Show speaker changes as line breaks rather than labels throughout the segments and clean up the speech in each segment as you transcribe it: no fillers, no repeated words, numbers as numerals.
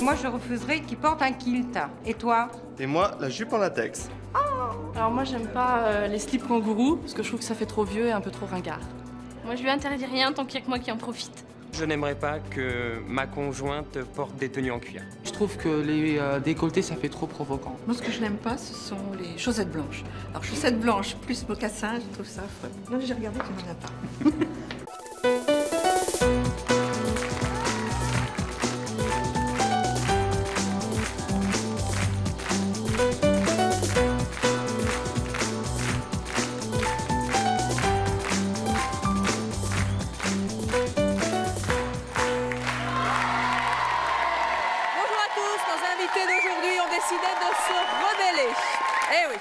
Moi, je refuserais qu'il porte un kilt. Et toi?
Et moi, la jupe en latex.
Alors moi, j'aime pas les slips kangourous, parce que je trouve que ça fait trop vieux et un peu trop ringard.
Moi, je lui interdis rien tant qu'il y a que moi qui en profite.
Je n'aimerais pas que ma conjointe porte des tenues en cuir.
Je trouve que les décolletés, ça fait trop provoquant.
Moi, ce que je n'aime pas, ce sont les chaussettes blanches. Alors, chaussettes blanches plus mocassin, je trouve ça affreux. Non, j'ai regardé, tu n'en as pas.
Eh oui,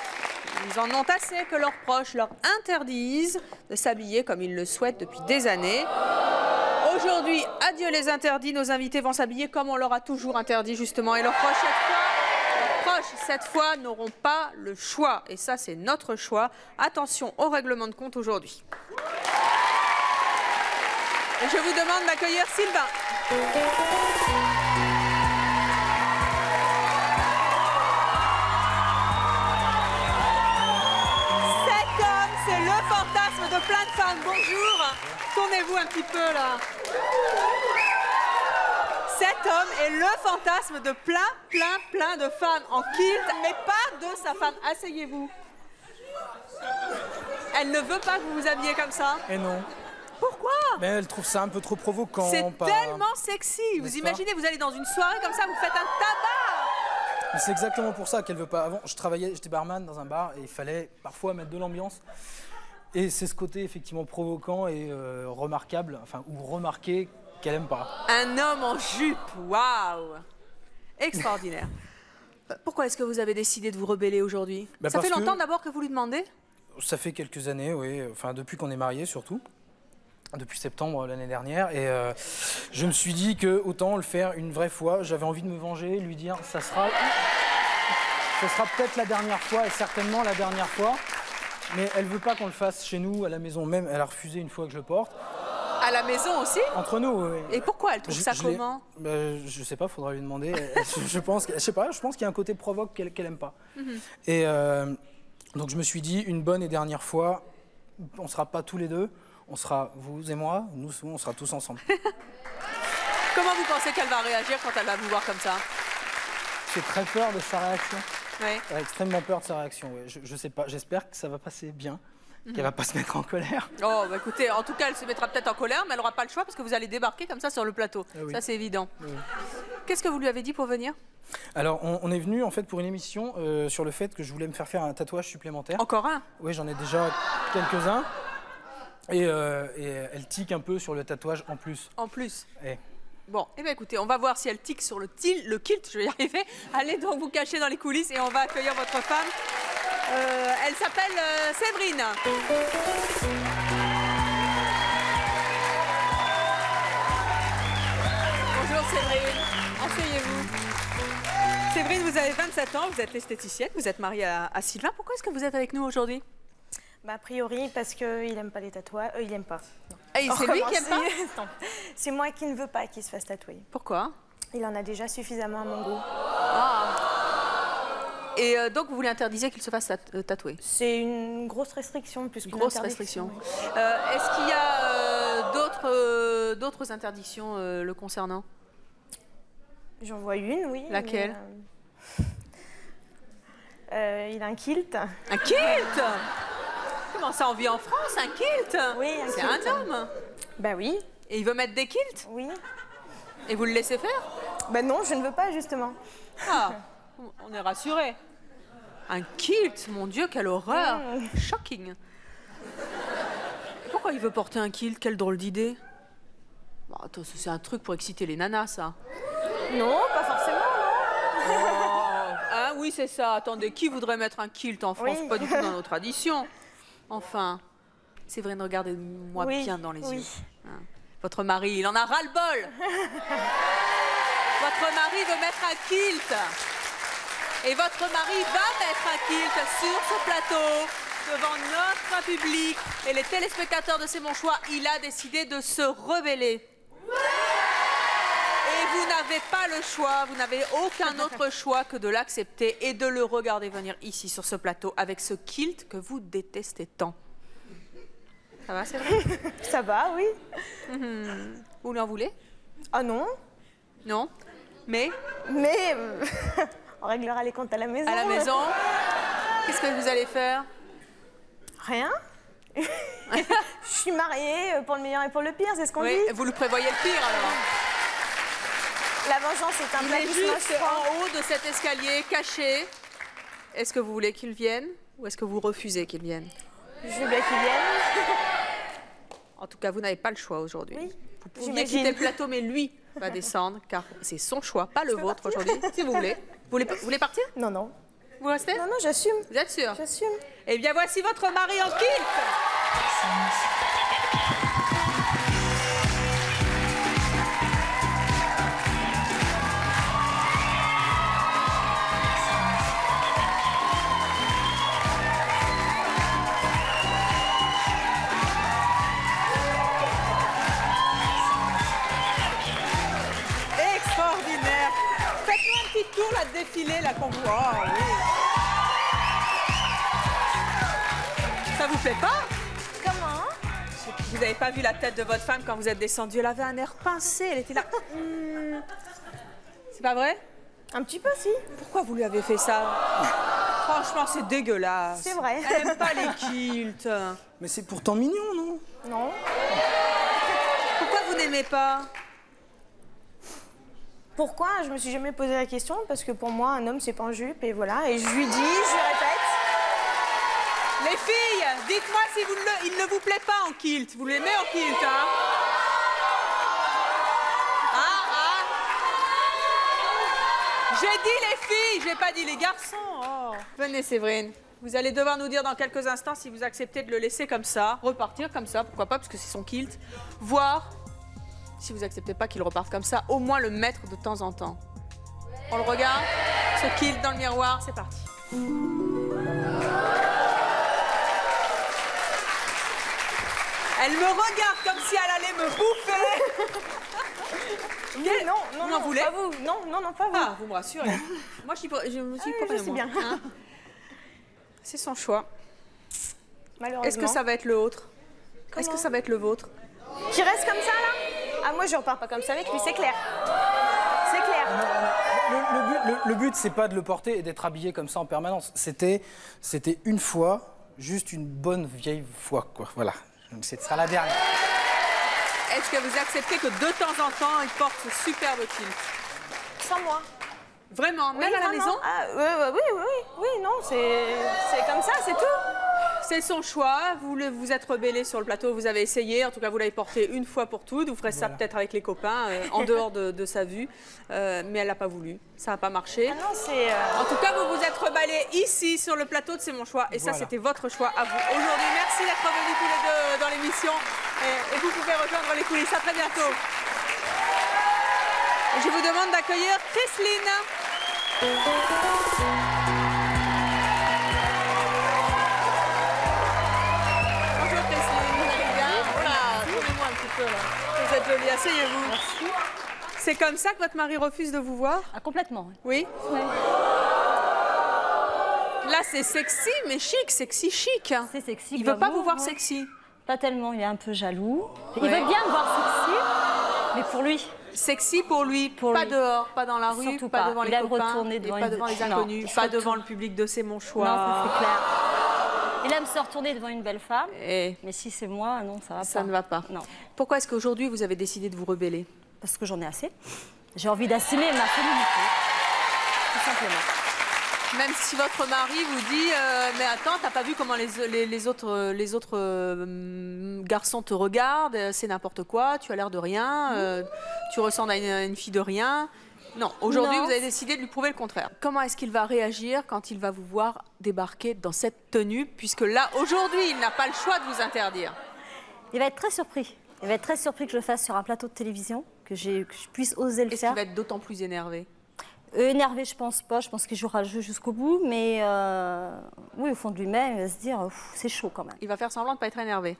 ils en ont assez que leurs proches leur interdisent de s'habiller comme ils le souhaitent depuis des années. Aujourd'hui, adieu les interdits, nos invités vont s'habiller comme on leur a toujours interdit justement. Et leurs proches, cette fois, n'auront pas le choix. Et ça, c'est notre choix. Attention au règlement de compte aujourd'hui. Et je vous demande d'accueillir Sylvain. De plein de femmes, bonjour. Tournez-vous un petit peu là. Cet homme est le fantasme de plein de femmes en kilt, mais pas de sa femme. Asseyez-vous. Elle ne veut pas que vous vous habillez comme ça.
Et non.
Pourquoi?
Mais elle trouve ça un peu trop provoquant.
C'est tellement sexy. Vous imaginez, vous allez dans une soirée comme ça, vous faites un tabac.
C'est exactement pour ça qu'elle veut pas. Avant, j'étais barman dans un bar et il fallait parfois mettre de l'ambiance. Et c'est ce côté effectivement provoquant et remarquable, enfin, ou remarqué qu'elle aime pas.
Un homme en jupe, waouh! Extraordinaire. Pourquoi est-ce que vous avez décidé de vous rebeller aujourd'hui? Ça fait longtemps d'abord que vous lui demandez?
Ça fait quelques années, oui. Enfin, depuis qu'on est mariés surtout. Depuis septembre l'année dernière. Et je me suis dit que autant le faire une vraie fois. J'avais envie de me venger, lui dire ça sera peut-être la dernière fois et certainement la dernière fois. Mais elle veut pas qu'on le fasse chez nous, à la maison même. Elle a refusé une fois que je le porte.
À la maison aussi?
Entre nous, oui.
Et pourquoi elle trouve ça comment?
Je sais pas, faudra lui demander. je pense qu'il y a un côté provoque qu'elle aime pas. Et donc je me suis dit, une bonne et dernière fois, on sera pas tous les deux, on sera vous et moi, nous on sera tous ensemble.
Comment vous pensez qu'elle va réagir quand elle va vous voir comme ça?
J'ai très peur de sa réaction.
Ouais.
Elle a extrêmement peur de sa réaction. Ouais. Je sais pas, j'espère que ça va passer bien, qu'elle va pas se mettre en colère.
Oh, bah écoutez, en tout cas, elle se mettra peut-être en colère, mais elle n'aura pas le choix parce que vous allez débarquer comme ça sur le plateau. Ah oui. Ça, c'est évident. Oui. Qu'est-ce que vous lui avez dit pour venir?
Alors, on est venu en fait pour une émission sur le fait que je voulais me faire un tatouage supplémentaire.
Encore un?
Oui, j'en ai déjà quelques-uns. Et elle tique un peu sur le tatouage en plus.
En plus?
Et...
Bon, eh bien écoutez, on va voir si elle tique sur le kilt, je vais y arriver. Allez donc vous cacher dans les coulisses et on va accueillir votre femme. Elle s'appelle Séverine. Bonjour Séverine, asseyez-vous. Séverine, vous avez 27 ans, vous êtes esthéticienne, vous êtes mariée à Sylvain. Pourquoi est-ce que vous êtes avec nous aujourd'hui?
Bah, a priori, parce qu'il n'aime pas les tatouages. Il n'aime pas.
Et c'est lui qui aime pas?
Non. C'est moi qui ne veux pas qu'il se fasse tatouer.
Pourquoi?
Il en a déjà suffisamment à mon goût.
Ah. Et donc, vous lui interdisez qu'il se fasse tatouer?
C'est une grosse restriction, plus qu'une
grosse restriction. Oui. Est-ce qu'il y a d'autres interdictions le concernant?
J'en vois une, oui.
Laquelle?
Il a un kilt.
Un kilt? Comment ça, on vit en France, un kilt?
Oui, un kilt.
C'est un homme?
Bah oui.
Et il veut mettre des kilts?
Oui.
Et vous le laissez faire?
Bah non, je ne veux pas, justement.
Ah, on est rassurés. Un kilt? Mon Dieu, quelle horreur! Shocking. Pourquoi il veut porter un kilt? Quelle drôle d'idée. Bon, attends, c'est un truc pour exciter les nanas, ça.
Non, pas forcément, non.
Oh, hein, oui, c'est ça. Attendez, qui voudrait mettre un kilt en France? Oui. Pas du tout dans nos traditions. Enfin, Séverine, regardez-moi bien dans les yeux. Hein. Votre mari, il en a ras-le-bol. Votre mari veut mettre un kilt. Et votre mari va mettre un kilt sur ce plateau, devant notre public et les téléspectateurs de C'est mon choix. Il a décidé de se rebeller. Et vous n'avez pas le choix, vous n'avez aucun autre choix que de l'accepter et de le regarder venir ici sur ce plateau avec ce kilt que vous détestez tant. Ça va, c'est vrai?
Ça va, oui.
Vous lui en voulez?
Ah non.
Non? Mais
on réglera les comptes à la maison.
à la maison, qu'est-ce que vous allez faire?
Rien. Je suis mariée pour le meilleur et pour le pire, c'est ce qu'on
Oui,
dit.
vous le prévoyez le pire alors.
La vengeance est un
Il
plat
est
qui se mange
juste
froid.
en haut de cet escalier, caché. Est-ce que vous voulez qu'il vienne ou est-ce que vous refusez qu'il vienne?
Je veux bien qu'il vienne.
En tout cas, vous n'avez pas le choix aujourd'hui.
Oui,
Vous pouviez
j'imagine.
quitter le plateau, mais lui va descendre, car c'est son choix, pas le vôtre aujourd'hui, si vous voulez. Vous voulez partir?
Non, non.
Vous restez?
Non, non, j'assume.
Vous êtes sûr?
J'assume.
Eh bien, voici votre mari en kilt. Extraordinaire. Faites-nous un petit tour là de défilé là qu'on voit. Ah, oui. Ça vous plaît pas?
Comment?
Vous n'avez pas vu la tête de votre femme quand vous êtes descendu? Elle avait un air pincé, elle était là. C'est pas vrai?
Un petit peu, si.
Pourquoi vous lui avez fait ça? Franchement, c'est dégueulasse.
C'est vrai.
Elle n'aime pas les kilts.
Mais c'est pourtant mignon, non?
Non.
Pourquoi vous n'aimez pas?
Pourquoi? Je me suis jamais posé la question, parce que pour moi, un homme, c'est pas en jupe, et voilà. Et je lui dis, je lui répète.
Les filles, dites-moi si il ne vous plaît pas en kilt. Vous l'aimez en kilt, hein? J'ai dit les filles, j'ai pas dit les garçons. Oh. Venez, Séverine. Vous allez devoir nous dire dans quelques instants si vous acceptez de le laisser comme ça, repartir comme ça, pourquoi pas, parce que c'est son kilt. Voir si vous acceptez pas qu'il reparte comme ça, au moins le mettre de temps en temps. On le regarde, ce kilt dans le miroir, c'est parti. Elle me regarde comme si elle allait me bouffer.
Non, non,
Vous
non,
en voulez?
pas vous. Non, non, non, pas vous.
Ah, vous me rassurez. Moi, je me suis pas
je sais bien.
C'est son choix.
Malheureusement.
Est-ce que ça va être le autre? Est-ce que
Comment?
ça va être le vôtre?
Qui reste comme ça, là? Ah, moi, je repars pas comme ça avec lui, c'est clair. C'est clair.
Le but, c'est pas de le porter et d'être habillé comme ça en permanence. C'était une fois, juste une bonne vieille fois, quoi. Voilà. Ce sera la dernière.
Est-ce que vous acceptez que de temps en temps, il porte ce superbe kilt?
Sans moi.
Vraiment, même
Oui,
à la
vraiment.
maison?
Ah, oui, non, c'est comme ça, c'est tout.
C'est son choix. Vous vous êtes rebellé sur le plateau, vous avez essayé. En tout cas, vous l'avez porté une fois pour toutes. Vous ferez ça peut-être avec les copains, en dehors de sa vue. Mais elle n'a pas voulu. Ça n'a pas marché.
Ah non, c'est...
En tout cas, vous vous êtes reballé ici, sur le plateau de C'est mon choix. Et ça, c'était votre choix à vous. Aujourd'hui, merci d'être venus tous les deux dans l'émission. Et vous pouvez rejoindre les coulisses. À très bientôt. Et je vous demande d'accueillir Chrisline. Bonjour Chrisline, vous allez bien? Voilà, tournez-moi un petit peu là. Vous êtes jolie, asseyez-vous. Merci. C'est comme ça que votre mari refuse de vous voir?
Ah, complètement.
Oui?
Ouais.
Là, c'est sexy, mais chic, sexy chic.
C'est sexy.
Il veut pas
glamour,
vous voir
hein.
sexy.
Pas tellement, il est un peu jaloux. Il
Ouais.
veut bien me voir sexy, mais pour lui.
Sexy pour lui,
Pour
pas
lui.
dehors, pas dans la rue,
Surtout
pas
pas.
devant
Il
les
aime
copains,
retourner
et
devant
pas
les-
devant les
Non,
inconnus,
il
pas
faut
devant
tout.
le public de C'est mon choix.
Non, ça c'est clair. Il aime se retourner devant une belle femme,
Et
mais si c'est moi, non, ça va pas.
ça ne va pas.
Non,
Pourquoi est-ce qu'aujourd'hui vous avez décidé de vous rebeller?
parce que j'en ai assez. J'ai envie d'assumer ma féminité, tout simplement.
Même si votre mari vous dit mais attends, t'as pas vu comment les autres garçons te regardent, c'est n'importe quoi, tu as l'air de rien, tu ressembles à une fille de rien. Non, aujourd'hui
Non.
vous avez décidé de lui prouver le contraire. Comment est-ce qu'il va réagir quand il va vous voir débarquer dans cette tenue, puisque là aujourd'hui il n'a pas le choix de vous interdire?
Il va être très surpris. Il va être très surpris que je le fasse sur un plateau de télévision, que je puisse oser le
Est-ce
faire.
qu'il va être d'autant plus énervé?
Énervé, je pense pas. Je pense qu'il jouera le jeu jusqu'au bout, mais oui, au fond de lui-même, il va se dire, c'est chaud quand même.
Il va faire semblant de ne pas être énervé.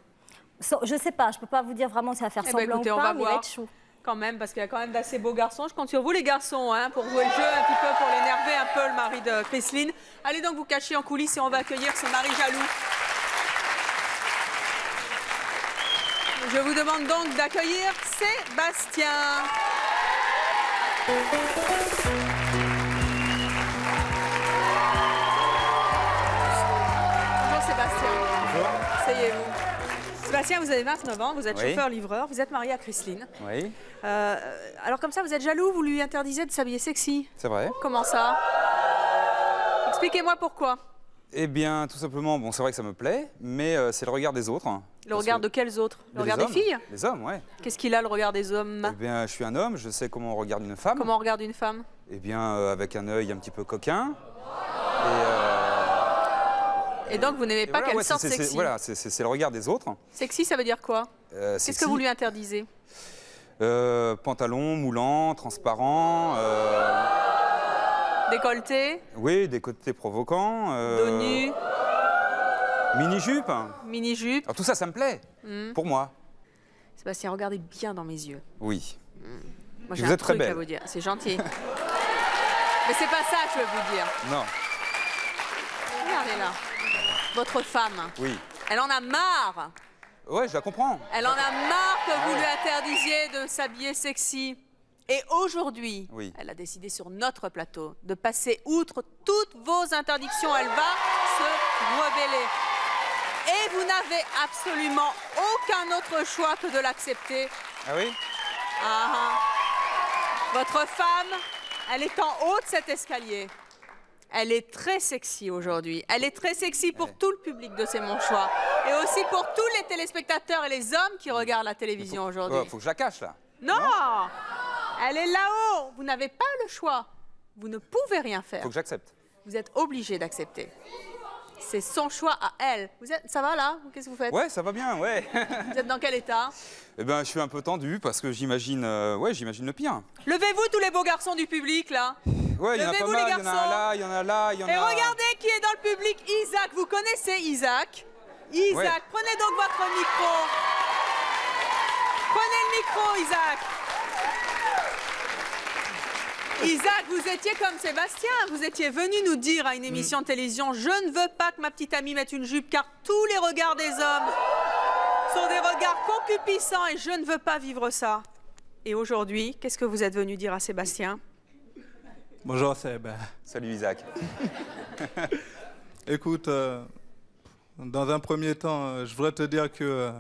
Je sais pas, je peux pas vous dire vraiment s'il va faire
Eh ben,
semblant
écoutez,
ou
on
pas,
va
mais il va
voir.
être chaud.
Quand même, parce qu'il y a quand même d'assez beaux garçons. Je compte sur vous, les garçons, hein, pour jouer le jeu un petit peu, pour l'énerver un peu, le mari de Chrisline. Allez donc vous cacher en coulisses et on va accueillir ce mari jaloux. Je vous demande donc d'accueillir Sébastien. Bonjour Sébastien.
Bonjour.
Asseyez-vous. Sébastien, vous avez 29 ans, vous êtes
Oui.
chauffeur-livreur, vous êtes marié à Chrisline.
Oui,
Alors comme ça, vous êtes jaloux, vous lui interdisez de s'habiller sexy.
c'est vrai.
Comment ça? Expliquez-moi pourquoi.
Eh bien, tout simplement, bon, c'est vrai que ça me plaît, mais c'est le regard des autres.
Le regard de quels autres? Le regard des filles?
Les hommes, ouais.
Qu'est-ce qu'il a, le regard des hommes?
Eh bien, je suis un homme, je sais comment on regarde une femme.
Comment on regarde une femme?
Eh bien, avec un œil un petit peu coquin.
Et donc, vous n'aimez pas
voilà,
qu'elle
ouais,
sorte
c'est-
sexy?
Voilà, c'est le regard des autres.
Sexy, ça veut dire quoi? Qu'est-ce
Sexy,
que vous lui interdisez?
pantalon moulant, transparent.
Décolleté?
Oui, des côtés provoquants.
Dos nu?
Mini-jupe.
Mini-jupe?
Alors, tout ça, ça me plaît. Pour moi.
Sébastien, regardez bien dans mes yeux.
Oui.
Moi, j'ai
Vous
un
êtes très
truc à
belle.
vous dire. C'est gentil. Mais c'est pas ça que je veux vous dire.
Non.
Regardez là. Votre femme,
Oui.
elle en a marre.
Ouais, je la comprends.
Elle en a marre que vous
ouais.
lui interdisiez de s'habiller sexy. Et aujourd'hui,
Oui.
elle a décidé sur notre plateau de passer outre toutes vos interdictions. Elle va se rebeller. Et vous n'avez absolument aucun autre choix que de l'accepter.
Ah oui?
Ah, ah. Votre femme, elle est en haut de cet escalier. Elle est très sexy aujourd'hui. Elle est très sexy pour tout le public de C'est Mon Choix. Et aussi pour tous les téléspectateurs et les hommes qui regardent la télévision aujourd'hui.
Ouais, faut que je la cache, là.
Non! Elle est là-haut. Vous n'avez pas le choix. Vous ne pouvez rien faire.
Faut que j'accepte.
Vous êtes obligé d'accepter. C'est son choix à elle. Ça va là? Qu'est-ce que vous faites?
Ouais, ça va bien, ouais.
Vous êtes dans quel état?
Eh ben, je suis un peu tendu parce que j'imagine j'imagine le pire.
Levez-vous tous les beaux garçons du public là.
Ouais, il y en a pas
Levez-vous, les
mal, il y en a un
garçons.
là, il y en a là, il y en a...
Et regardez qui est dans le public, Isaac. Vous connaissez Isaac? Isaac,
Ouais.
prenez donc votre micro. Prenez le micro, Isaac. Isaac, vous étiez comme Sébastien. Vous étiez venu nous dire à une émission de télévision « Je ne veux pas que ma petite amie mette une jupe car tous les regards des hommes sont des regards concupiscents et je ne veux pas vivre ça. » Et aujourd'hui, qu'est-ce que vous êtes venu dire à Sébastien?
Bonjour Seb.
Salut Isaac.
Écoute, dans un premier temps, je voudrais te dire que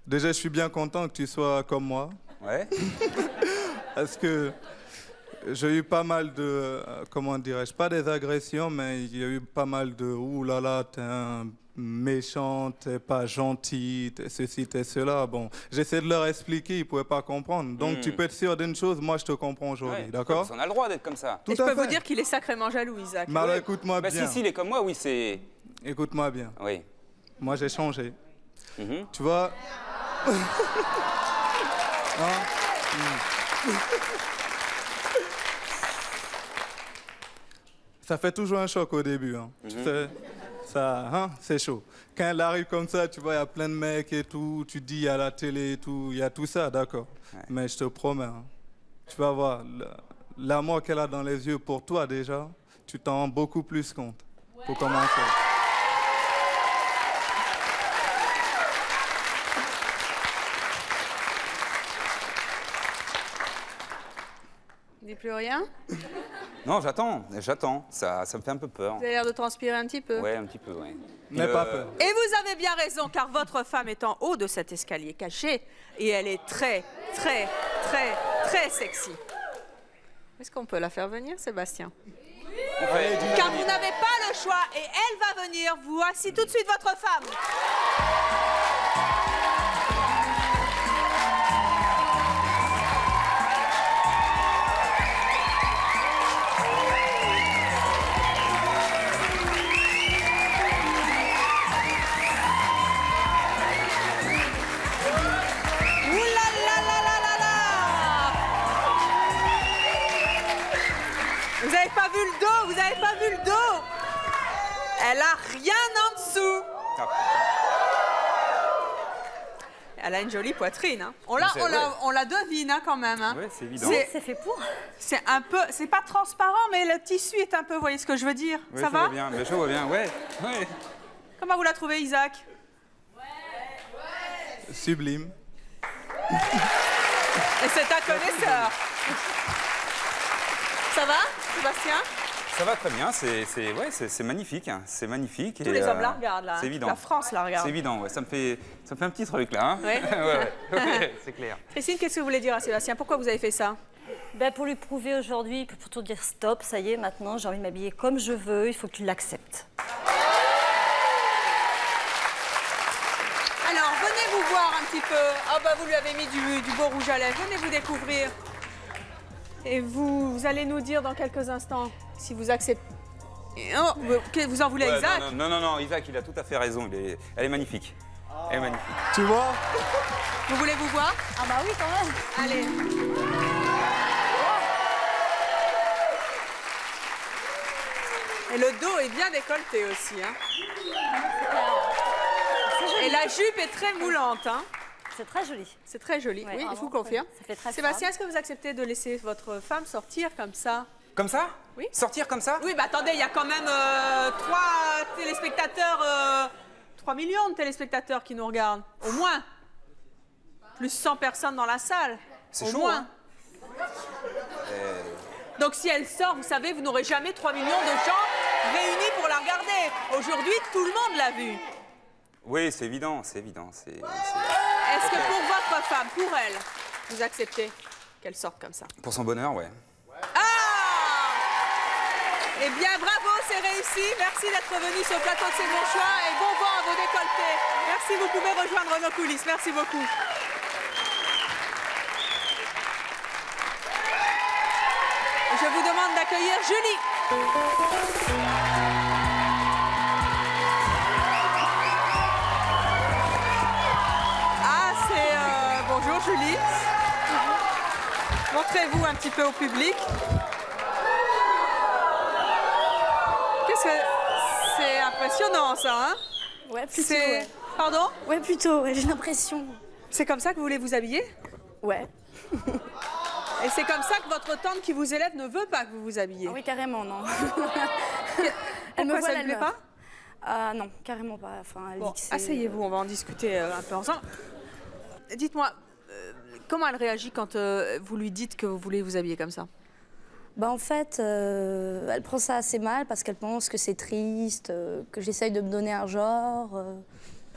déjà je suis bien content que tu sois comme moi.
Ouais.
Parce que j'ai eu pas mal de, comment dirais-je, pas des agressions, mais il y a eu pas mal de « ouh là là, t'es un méchant, t'es pas gentil, t'es ceci, t'es cela ». Bon, j'essaie de leur expliquer, ils ne pouvaient pas comprendre. Donc tu peux être sûr d'une chose, moi je te comprends aujourd'hui,
Ouais,
d'accord?
on a le droit d'être comme ça.
Tout
Et je
à
peux
fait.
vous dire qu'il est sacrément jaloux, Isaac.
Mais alors écoute-moi
Bah
bien.
si, il est comme moi, oui, c'est...
Écoute-moi bien.
Oui.
Moi j'ai changé.
Mhm.
Tu vois? Hein? Ça fait toujours un choc au début. Hein. Tu sais, ça, hein, c'est chaud. Quand elle arrive comme ça, tu vois, il y a plein de mecs et tout. Tu dis à la télé et tout, il y a tout ça, d'accord.
Ouais.
Mais je te promets, hein, tu vas voir l'amour qu'elle a dans les yeux pour toi déjà. Tu t'en rends beaucoup plus compte. Pour commencer.
Dis plus rien?
Non, j'attends. Ça me fait un peu peur.
Vous avez l'air de transpirer un petit peu.
Ouais, un petit peu, ouais.
N'aie pas peur.
Et vous avez bien raison, car votre femme est en haut de cet escalier caché et elle est très, très, très, très sexy. Est-ce qu'on peut la faire venir, Sébastien? Car vous n'avez pas le choix et elle va venir. Voici tout de suite votre femme. Ouh là là là là là là! Vous avez pas vu le dos, vous avez pas vu le dos. Elle a rien en dessous.
Ah.
Elle a une jolie poitrine. Hein. On la devine hein, quand même. Hein.
Oui, c'est évident.
C'est fait pour.
C'est un peu, c'est pas transparent, mais le tissu est un peu, vous voyez ce que je veux dire?
Oui,
ça va?
Bien, mais je vois bien, ouais.
Comment vous la trouvez, Isaac?
Sublime.
Et c'est un connaisseur. Ça va, Sébastien?
Ça va très bien, c'est magnifique, hein. C'est magnifique.
Tous les hommes la regardent là.
C'est évident.
La France la regarde.
C'est évident, ouais. Ça me fait un petit truc là. Hein.
Ouais.
ouais, c'est clair.
Christine, qu'est-ce que vous voulez dire à Sébastien? Pourquoi vous avez fait ça?
Ben, pour lui prouver aujourd'hui que pour tout dire stop, ça y est, maintenant j'ai envie de m'habiller comme je veux, il faut que tu l'acceptes.
Alors, venez vous voir un petit peu. Ah bah vous lui avez mis du beau rouge à lèvres. Venez vous découvrir. Et vous allez nous dire dans quelques instants si vous acceptez. Oh, vous en voulez à Isaac?
Non, Isaac, il a tout à fait raison. Elle est magnifique. Elle est magnifique.
Tu vois?
Vous voulez vous voir?
Ah bah oui, quand même.
Allez. Et le dos est bien décolleté aussi. Hein. Et la jupe est très moulante. Hein.
C'est très joli.
C'est très joli,
ouais,
oui, je vous confirme.
Ça fait très
Sébastien, est-ce que vous acceptez de laisser votre femme sortir comme ça?
Comme ça?
Oui.
Sortir comme ça?
Oui, bah attendez, il y a quand même 3 téléspectateurs, 3 millions de téléspectateurs qui nous regardent, au moins. Plus 100 personnes dans la salle,
C'est
au
chaud,
moins.
hein.
Donc si elle sort, vous savez, vous n'aurez jamais 3 millions de gens réunis pour la regarder. Aujourd'hui, tout le monde l'a vue.
Oui, c'est évident, c'est évident.
Est-ce que pour votre femme, pour elle, vous acceptez qu'elle sorte comme ça?
Pour son bonheur, ouais.
Ah! Eh bien, bravo, c'est réussi. Merci d'être venu sur le plateau de C'est Mon Choix et bon vent à vos décolletés. Merci, vous pouvez rejoindre nos coulisses. Merci beaucoup. Je vous demande d'accueillir Julie. Bonjour Julie. Montrez-vous un petit peu au public. Qu'est-ce que... C'est impressionnant ça, hein?
Ouais, plutôt. Ouais.
Pardon?
Ouais, plutôt, ouais, j'ai l'impression.
C'est comme ça que vous voulez vous habiller?
Ouais.
Et c'est comme ça que votre tante qui vous élève ne veut pas que vous vous habillez?
Ah oui, carrément, non.
Elle me voit, ça ne plaît pas?
Non, carrément pas. Enfin, elle
bon,
dit que
asseyez-vous, on va en discuter un peu ensemble. Dites-moi, comment elle réagit quand vous lui dites que vous voulez vous habiller comme ça?
Bah en fait, elle prend ça assez mal parce qu'elle pense que c'est triste, que j'essaye de me donner un genre.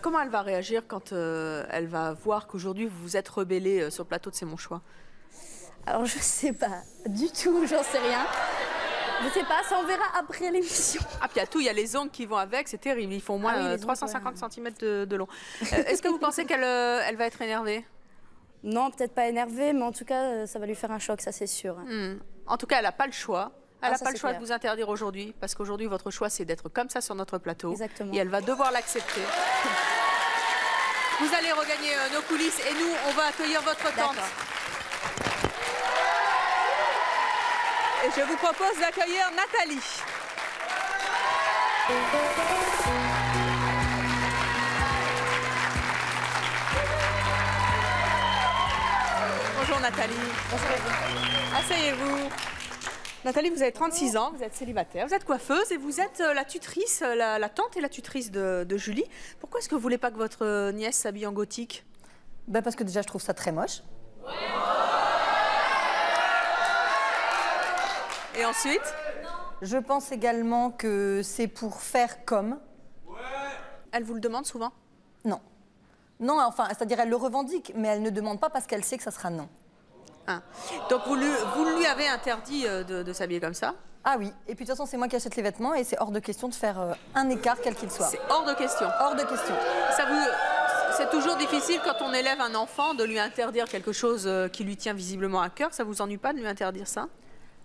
Comment elle va réagir quand elle va voir qu'aujourd'hui vous vous êtes rebellée sur le plateau de C'est Mon Choix?
Alors je sais pas du tout, j'en sais rien. Je sais pas, ça on verra après l'émission.
Ah, puis il y a tout, il y a les ongles qui vont avec, c'est terrible. Ils font au moins 350 cm de long. Est-ce que vous pensez qu'elle elle va être énervée?
Non, peut-être pas énervée, mais en tout cas, ça va lui faire un choc, ça c'est sûr.
En tout cas, elle n'a pas le choix. Elle n'a pas le choix
clair.
de vous interdire aujourd'hui, parce qu'aujourd'hui, votre choix, c'est d'être comme ça sur notre plateau.
Exactement.
Et elle va devoir l'accepter. Vous allez regagner nos coulisses et nous, on va accueillir votre tante. Et je vous propose d'accueillir Nathalie. Bonjour Nathalie. Bonjour. Asseyez-vous. Nathalie, vous avez 36 ans, vous êtes célibataire, vous êtes coiffeuse et vous êtes la tutrice, la tante et la tutrice de Julie. Pourquoi est-ce que vous ne voulez pas que votre nièce s'habille en gothique?
Ben parce que déjà, je trouve ça très moche.
Et ensuite?
Je pense également que c'est pour faire comme.
Elle vous le demande souvent?
Non. Non, enfin, c'est-à-dire elle le revendique, mais elle ne demande pas parce qu'elle sait que ça sera non.
Ah. Donc vous lui avez interdit de s'habiller comme ça?
Ah oui, et puis de toute façon, c'est moi qui achète les vêtements et c'est hors de question de faire un écart quel qu'il soit.
C'est hors de question?
Hors de question.
C'est toujours difficile quand on élève un enfant de lui interdire quelque chose qui lui tient visiblement à cœur. Ça vous ennuie pas de lui interdire ça?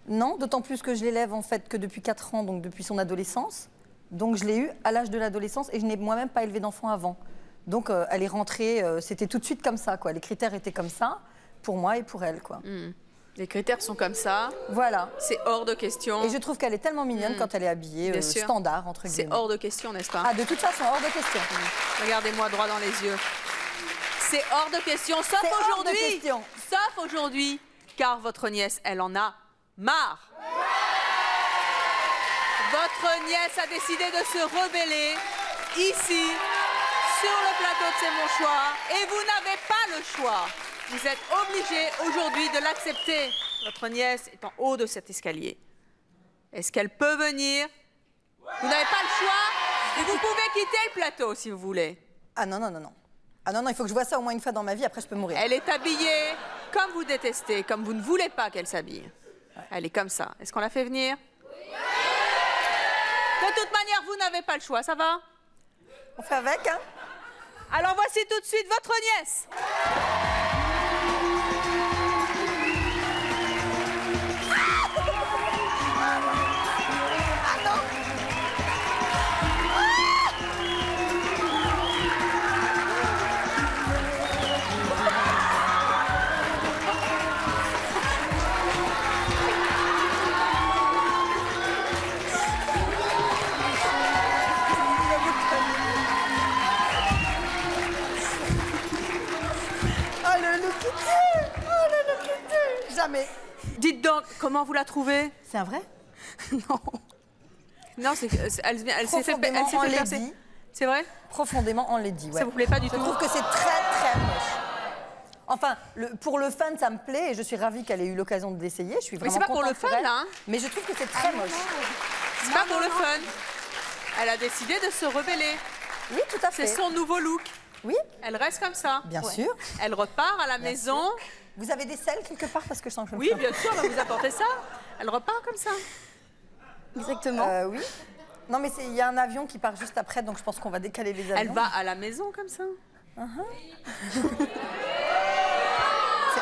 Non, d'autant plus que je l'élève en fait que depuis 4 ans, donc depuis son adolescence. Donc je l'ai eu à l'âge de l'adolescence et je n'ai moi-même pas élevé d'enfant avant. Donc elle est rentrée, c'était tout de suite comme ça, quoi. Les critères étaient comme ça, pour moi et pour elle, quoi.
Les critères sont comme ça.
Voilà.
C'est hors de question.
Et je trouve qu'elle est tellement mignonne quand elle est habillée standard, entre guillemets.
C'est hors de question, n'est-ce pas?
Ah, de toute façon, hors de question.
Regardez-moi droit dans les yeux. C'est hors de question, sauf
C'est hors de
aujourd'hui.
question.
Sauf aujourd'hui, car votre nièce, elle en a marre. Votre nièce a décidé de se rebeller ici, sur le plateau de C'est mon choix, et vous n'avez pas le choix. Vous êtes obligé aujourd'hui de l'accepter. Votre nièce est en haut de cet escalier. Est-ce qu'elle peut venir? Vous n'avez pas le choix et vous pouvez quitter le plateau si vous voulez.
Ah non, non, non, non. Ah non, non, il faut que je vois ça au moins une fois dans ma vie, après je peux mourir.
Elle est habillée comme vous détestez, comme vous ne voulez pas qu'elle s'habille. Elle est comme ça. Est-ce qu'on la fait venir? De toute manière, vous n'avez pas le choix, ça va?
On fait avec, hein?
Alors voici tout de suite votre nièce.
Jamais.
Dites donc, comment vous la trouvez?
C'est un vrai?
Non. Non, elle s'est fait percer. C'est vrai?
Profondément en lady, ouais.
Ça vous plaît pas du tout?
Je trouve que c'est très, très moche. Enfin, pour le fun, ça me plaît et je suis ravie qu'elle ait eu l'occasion d'essayer. Je suis vraiment
mais c'est pas pour le
contente
fun,
elle,
là, hein?
Mais je trouve que c'est très moche.
C'est pas pour le fun. Elle a décidé de se rebeller.
Oui, tout à fait.
C'est son nouveau look.
Oui.
Elle reste comme ça.
Bien sûr.
Elle repart à la maison.
Sûr. Vous avez des selles quelque part parce que je sens que je me
Oui, bien sûr, on va vous apporter ça. Elle repart comme ça.
Exactement. Oui. Non, mais il y a un avion qui part juste après, donc je pense qu'on va décaler les avions.
Elle va à la maison comme ça.
C'est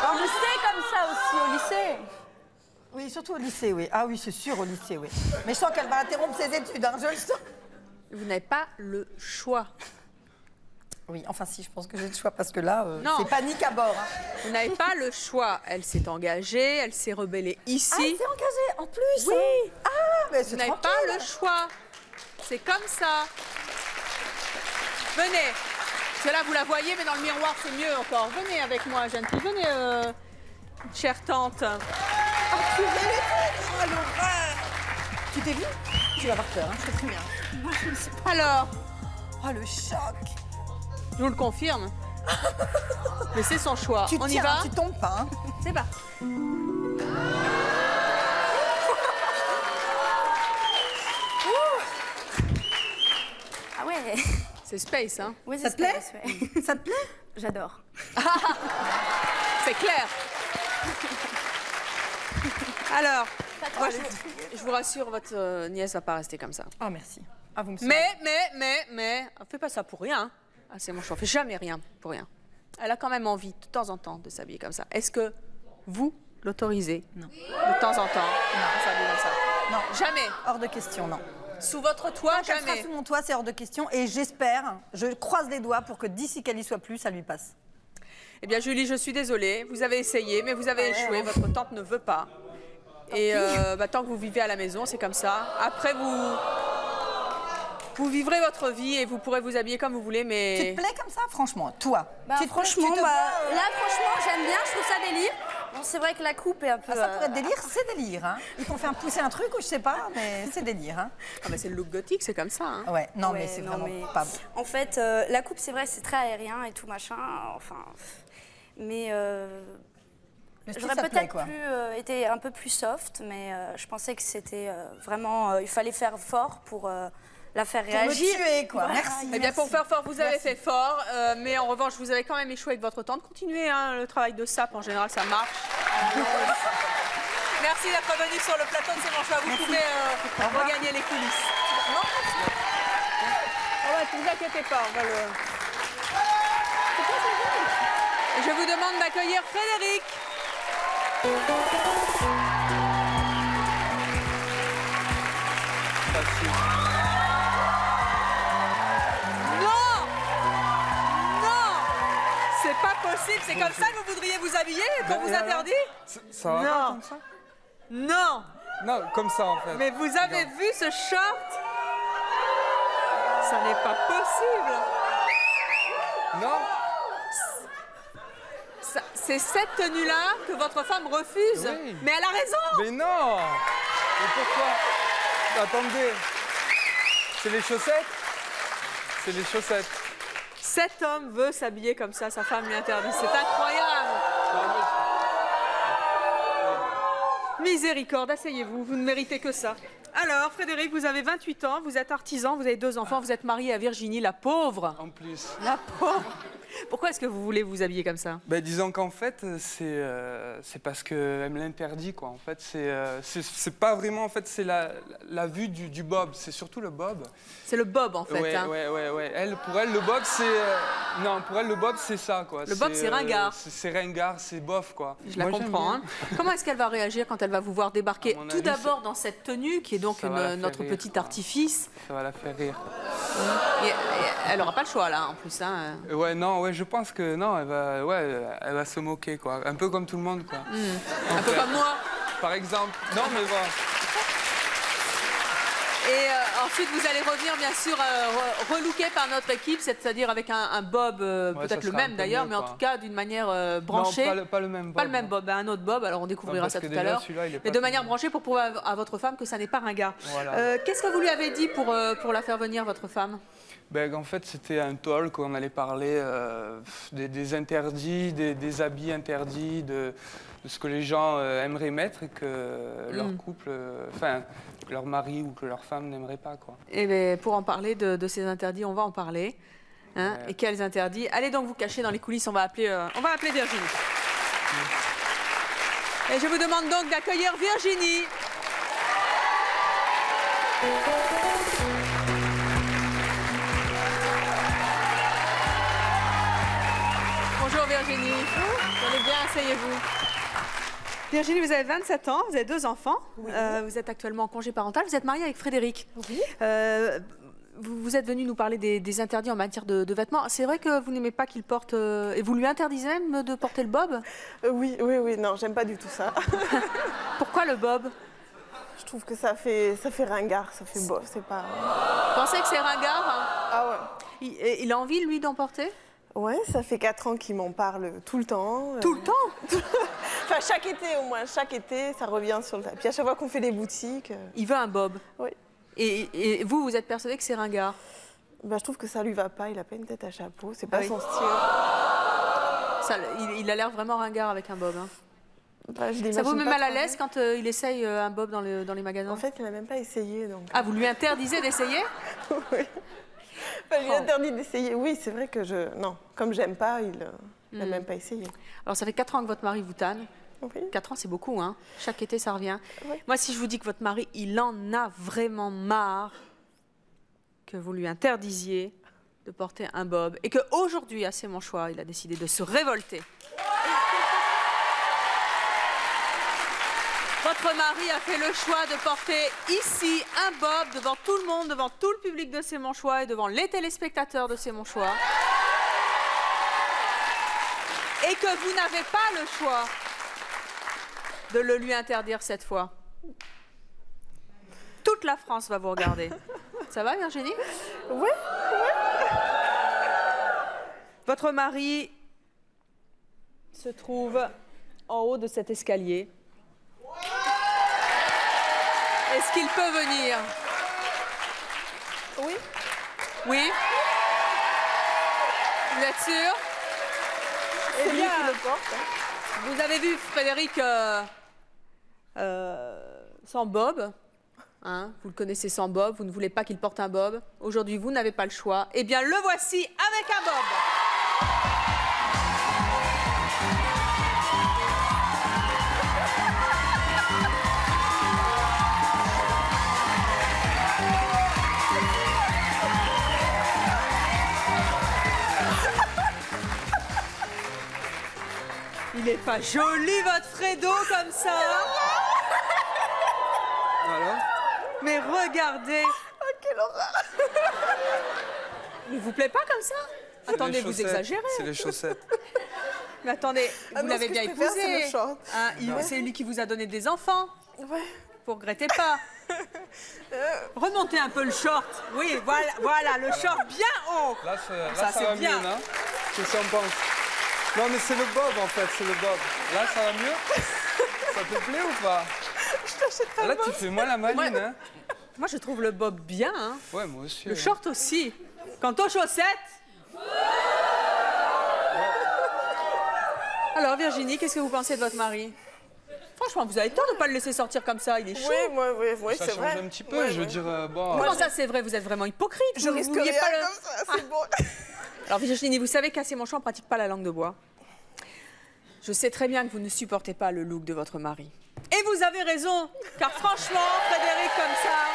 Au lycée comme ça aussi, au lycée.
Oui, surtout au lycée, oui. Ah oui, c'est sûr, au lycée, oui. Mais je sens qu'elle va interrompre ses études, hein, je le sens.
Vous n'avez pas le choix.
Oui, enfin si, je pense que j'ai le choix parce que là,
Non.
c'est panique à bord. Hein.
Vous n'avez pas le choix. Elle s'est engagée, elle s'est rebellée ici.
Ah, elle s'est engagée, en plus.
Oui.
Ah, mais c'est
Vous n'avez pas le choix. C'est comme ça. Venez. Parce que là, vous la voyez, mais dans le miroir, c'est mieux encore. Venez avec moi, jeune fille. Venez, chère tante.
Oh, l'horreur. Tu t'es vue? Tu vas avoir peur, hein, je te préviens.
Moi, je ne sais pas. Alors?
Oh, le choc.
Je vous le confirme. Mais c'est son choix.
Tu
On
tiens,
y va?
Tu tombes pas, hein.
C'est pas.
Ah ouais.
C'est space, hein?
Oui,
ça te plaît?
Ouais.
Ça te plaît?
J'adore.
C'est clair. Alors, moi, je vous rassure, votre nièce va pas rester comme ça.
Oh, merci. Ah, vous me
Mais, fais pas ça pour rien. Ah, c'est mon choix. Fais jamais rien pour rien. Elle a quand même envie, de temps en temps, de s'habiller comme ça. Est-ce que vous l'autorisez?
Non.
De temps en temps, à s'habiller comme ça?
Non.
Jamais.
Hors de question, non.
Sous votre toit,
Tant qu'elle
jamais.
sera sous mon toit, c'est hors de question. Et j'espère, je croise les doigts pour que d'ici qu'elle y soit plus, ça lui passe.
Eh bien, Julie, je suis désolée. Vous avez essayé, mais vous avez échoué. Votre tante ne veut pas. Et tant que vous vivez à la maison, c'est comme ça. Après, vous vivrez votre vie et vous pourrez vous habiller comme vous voulez, mais...
Tu te plais comme ça, franchement, toi?
Franchement, là, franchement, j'aime bien, je trouve ça délire. Bon, c'est vrai que la coupe est un peu...
Ah, ça pourrait être délire, c'est délire. Hein. Ils t'ont fait pousser un truc ou je sais pas, mais c'est délire. Hein.
Ah, mais c'est le look gothique, c'est comme ça. Hein.
Ouais, non, mais c'est vraiment pas beau.
En fait, la coupe, c'est vrai, c'est très aérien et tout machin, enfin... Mais... J'aurais peut-être été un peu plus soft, mais je pensais que c'était vraiment... il fallait faire fort pour la faire réagir.
Pour me tuer, quoi.
Voilà,
merci.
Eh bien, pour faire fort, vous avez fait fort, mais en revanche, vous avez quand même échoué avec votre tante. Continuez, hein, le travail de sape, en général, ça marche. Merci d'être venu sur le plateau de C'est mon choix. Vous pouvez regagner les coulisses. Non, ne vous inquiétez pas, on va le... Et je vous demande d'accueillir Frédéric. C'est pas possible, c'est comme ça que vous voudriez vous habiller qu'on vous interdit?
Ça va pas comme ça?
Non.
Non, comme ça en fait.
Mais vous avez vu ce short? Ça n'est pas possible.
Non.
c'est cette tenue-là que votre femme refuse.
Oui.
Mais elle a raison.
Mais non. Mais pourquoi? Attendez. C'est les chaussettes? C'est les chaussettes.
Cet homme veut s'habiller comme ça, sa femme lui interdit. C'est incroyable. Miséricorde, asseyez-vous, vous ne méritez que ça. Alors, Frédéric, vous avez 28 ans, vous êtes artisan, vous avez 2 enfants, vous êtes marié à Virginie, la pauvre.
En plus.
La pauvre. Pourquoi est-ce que vous voulez vous habiller comme ça?
Ben, disons qu'en fait, c'est parce qu'elle me l'interdit, quoi. En fait, c'est pas vraiment, en fait, c'est la vue du bob, c'est surtout le bob.
C'est le bob, en fait.
Ouais,
hein.
ouais. Pour elle, le bob, c'est... non, pour elle, le bob, c'est ça, quoi.
Le bob, c'est ringard.
C'est ringard, c'est bof, quoi.
Je la comprends. Hein. Comment est-ce qu'elle va réagir quand elle va vous voir débarquer tout d'abord dans cette tenue, qui est donc notre petit artifice?
Ça va la faire rire.
Et elle n'aura pas le choix, là, en plus. Hein.
Ouais, non, ouais, je pense que non, elle va se moquer, quoi. Un peu comme tout le monde, quoi.
Un peu comme moi.
Par exemple. Non, mais voilà.
Et ensuite, vous allez revenir, bien sûr, relooké par notre équipe, c'est-à-dire avec un bob, peut-être le même d'ailleurs, mais en tout cas d'une manière branchée.
Non, pas le même bob.
Pas le même bob, un autre bob, alors on découvrira ça tout à l'heure. Mais de manière branchée pour prouver à votre femme que ça n'est pas ringard. Voilà. Qu'est-ce que vous lui avez dit pour la faire venir, votre femme?
Ben, en fait, c'était un talk où on allait parler des interdits, des habits interdits, de ce que les gens aimeraient mettre et que leur couple, enfin, que leur mari ou que leur femme n'aimerait pas, quoi.
Et bien, pour en parler de ces interdits, on va en parler. Hein, ouais. Et quels interdits? Allez donc vous cacher dans les coulisses, on va appeler Virginie. Et je vous demande donc d'accueillir Virginie. Bonjour Virginie. Vous allez bien, asseyez-vous. Virginie, vous avez 27 ans, vous avez 2 enfants. Oui. Vous êtes actuellement en congé parental. Vous êtes mariée avec Frédéric. Oui. Vous êtes venu nous parler des interdits en matière de vêtements. C'est vrai que vous n'aimez pas qu'il porte... et vous lui interdisez même de porter le bob?
Oui, non, j'aime pas du tout ça.
Pourquoi le bob?
Je trouve que ça fait ringard, ça fait beau, c'est pas...
Vous pensez que c'est ringard? Hein?
Ah ouais.
Il a envie, lui, d'en porter?
Ouais, ça fait 4 ans qu'il m'en parle tout le temps.
Tout le temps?
Enfin, chaque été au moins, chaque été, ça revient sur le tapis. Puis à chaque fois qu'on fait des boutiques...
Il veut un bob?
Oui.
Et vous êtes persuadé que c'est ringard?
Ben, je trouve que ça lui va pas, il a pas une tête à chapeau, c'est pas son style.
Ça, il a l'air vraiment ringard avec un bob. Hein.
Bah,
ça vous met mal à l'aise quand il essaye un bob dans les magasins?
En fait, il n'a même pas essayé. Donc...
Ah, vous lui interdisez d'essayer?
Oui. Enfin, je lui interdis d'essayer. Oui, c'est vrai que non, comme j'aime pas, il n'a même pas essayé.
Alors, ça fait 4 ans que votre mari vous tanne.
Oui.
4 ans, c'est beaucoup, hein. Chaque été, ça revient.
Oui.
Moi, si je vous dis que votre mari, il en a vraiment marre que vous lui interdisiez de porter un bob et qu'aujourd'hui, à C'est mon choix, il a décidé de se révolter. Votre mari a fait le choix de porter ici un bob devant tout le monde, devant tout le public de C'est mon choix et devant les téléspectateurs de C'est mon choix. Et que vous n'avez pas le choix de le lui interdire cette fois. Toute la France va vous regarder. Ça va, Virginie?
Oui.
Votre mari se trouve en haut de cet escalier. Est-ce qu'il peut venir?
Oui.
Oui? Vous êtes sûr?
Eh bien,
vous avez vu Frédéric sans bob. Hein, vous le connaissez sans bob, vous ne voulez pas qu'il porte un bob. Aujourd'hui, vous n'avez pas le choix. Eh bien, le voici avec un bob. Il est pas joli, votre Fredo, comme ça.
Alors?
Mais regardez.
Oh, quelle horreur.
Il vous plaît pas comme ça? Attendez, vous exagérez.
C'est les chaussettes.
Mais attendez, vous l'avez bien épousé.
Hein,
c'est lui qui vous a donné des enfants.
Ouais.
Vous regrettez pas. Remontez un peu le short. Oui, voilà, le short bien haut.
Là, ça va bien. Mieux, non? Qu'est-ce qu'on pense? Non, mais c'est le bob, en fait, c'est le bob. Là, ça va mieux? Ça te plaît ou pas?
Je t'achèterai un
Là,
bob.
tu fais moins la maline, hein?
Moi, je trouve le bob bien. Hein.
Ouais, moi aussi.
Le short aussi. Quant aux chaussettes... Alors, Virginie, qu'est-ce que vous pensez de votre mari? Franchement, vous avez tort de ne pas le laisser sortir comme ça, il est chaud.
Oui,
Ça
c'est
change
vrai.
un petit peu, je veux dire, bon...
Comment ça, c'est vrai? Vous êtes vraiment hypocrite.
Je risque rien comme ça, c'est bon.
Alors, Virginie, vous savez qu'à Sémonchon, on ne pratique pas la langue de bois. Je sais très bien que vous ne supportez pas le look de votre mari. Et vous avez raison, car franchement, Frédéric, comme ça,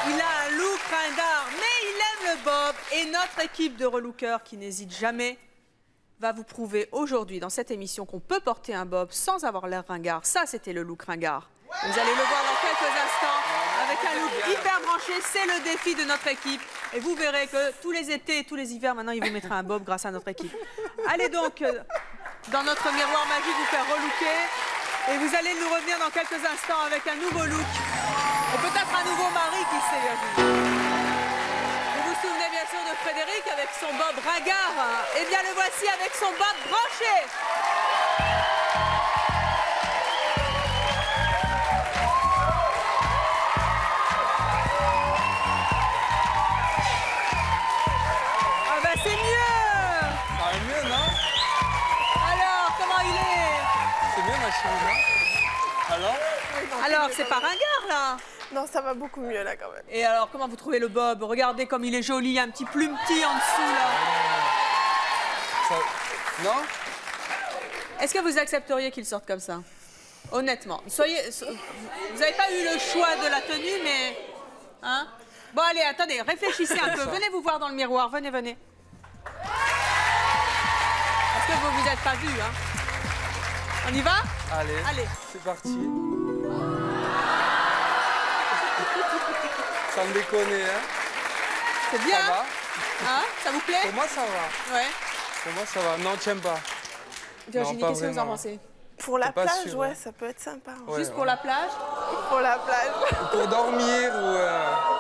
il a un look ringard, mais il aime le bob. Et notre équipe de relookers, qui n'hésite jamais, va vous prouver aujourd'hui dans cette émission qu'on peut porter un bob sans avoir l'air ringard. Ça, c'était le look ringard. Vous allez le voir dans quelques instants avec un look hyper branché. C'est le défi de notre équipe. Et vous verrez que tous les étés et tous les hivers, maintenant, il vous mettra un bob grâce à notre équipe. Allez donc dans notre miroir magique vous faire relooker. Et vous allez nous revenir dans quelques instants avec un nouveau look. Et peut-être un nouveau mari, qui sait, Virginie. Vous vous souvenez bien sûr de Frédéric avec son bob ringard. Eh bien, le voici avec son bob branché. Ah bah c'est mieux.
Ça va mieux, non?
Alors, comment il est?
C'est bien, ma chérie, non?
Alors, c'est pas ringard, là?
Non, ça va beaucoup mieux, là, quand même.
Et alors, comment vous trouvez le bob? Regardez comme il est joli, il y a un petit plumetis en dessous, là.
Non?
Est-ce que vous accepteriez qu'il sorte comme ça? Honnêtement. Vous n'avez pas eu le choix de la tenue, mais... Hein? Bon, allez, attendez, réfléchissez un peu. Venez vous voir dans le miroir. Venez, venez. Parce que vous vous êtes pas vu, hein? On y va?
Allez,
allez.
C'est parti. Sans déconner, hein?
C'est bien.
Ça va?
Hein? Ça vous plaît?
Pour moi, ça va.
Ouais.
Pour moi, ça va. Non, tiens pas.
Virginie, qu'est-ce que vous en pensez?
Pour la
pas
plage,
sûr,
ouais,
hein.
ça peut être sympa.
Ouais,
Juste pour la plage?
Pour la plage.
Pour dormir ou...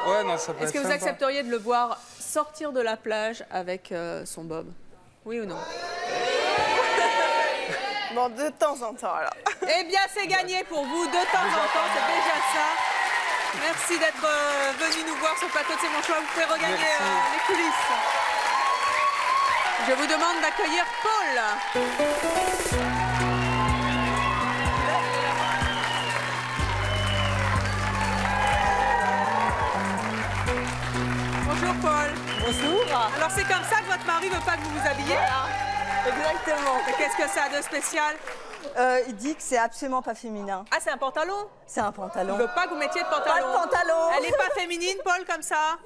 Ouais, non, ça peut être
Est-ce que vous
sympa.
accepteriez de le voir sortir de la plage avec son bob? Oui ou non?
Bon, de temps en temps, alors.
Eh bien, c'est gagné pour vous. De temps en temps, c'est déjà ça. Merci d'être venu nous voir sur le plateau de C'est mon choix. Vous pouvez regagner les coulisses. Je vous demande d'accueillir Paul. Bonjour Paul.
Bonjour.
Alors c'est comme ça que votre mari veut pas que vous vous habillez?
Exactement.
Et qu'est-ce que ça a de spécial?
Il dit que c'est absolument pas féminin.
Ah, c'est un pantalon?
C'est un pantalon.
Il veut pas que vous mettiez de pantalon.
Pas de pantalon.
Elle n'est pas féminine, Paul, comme ça?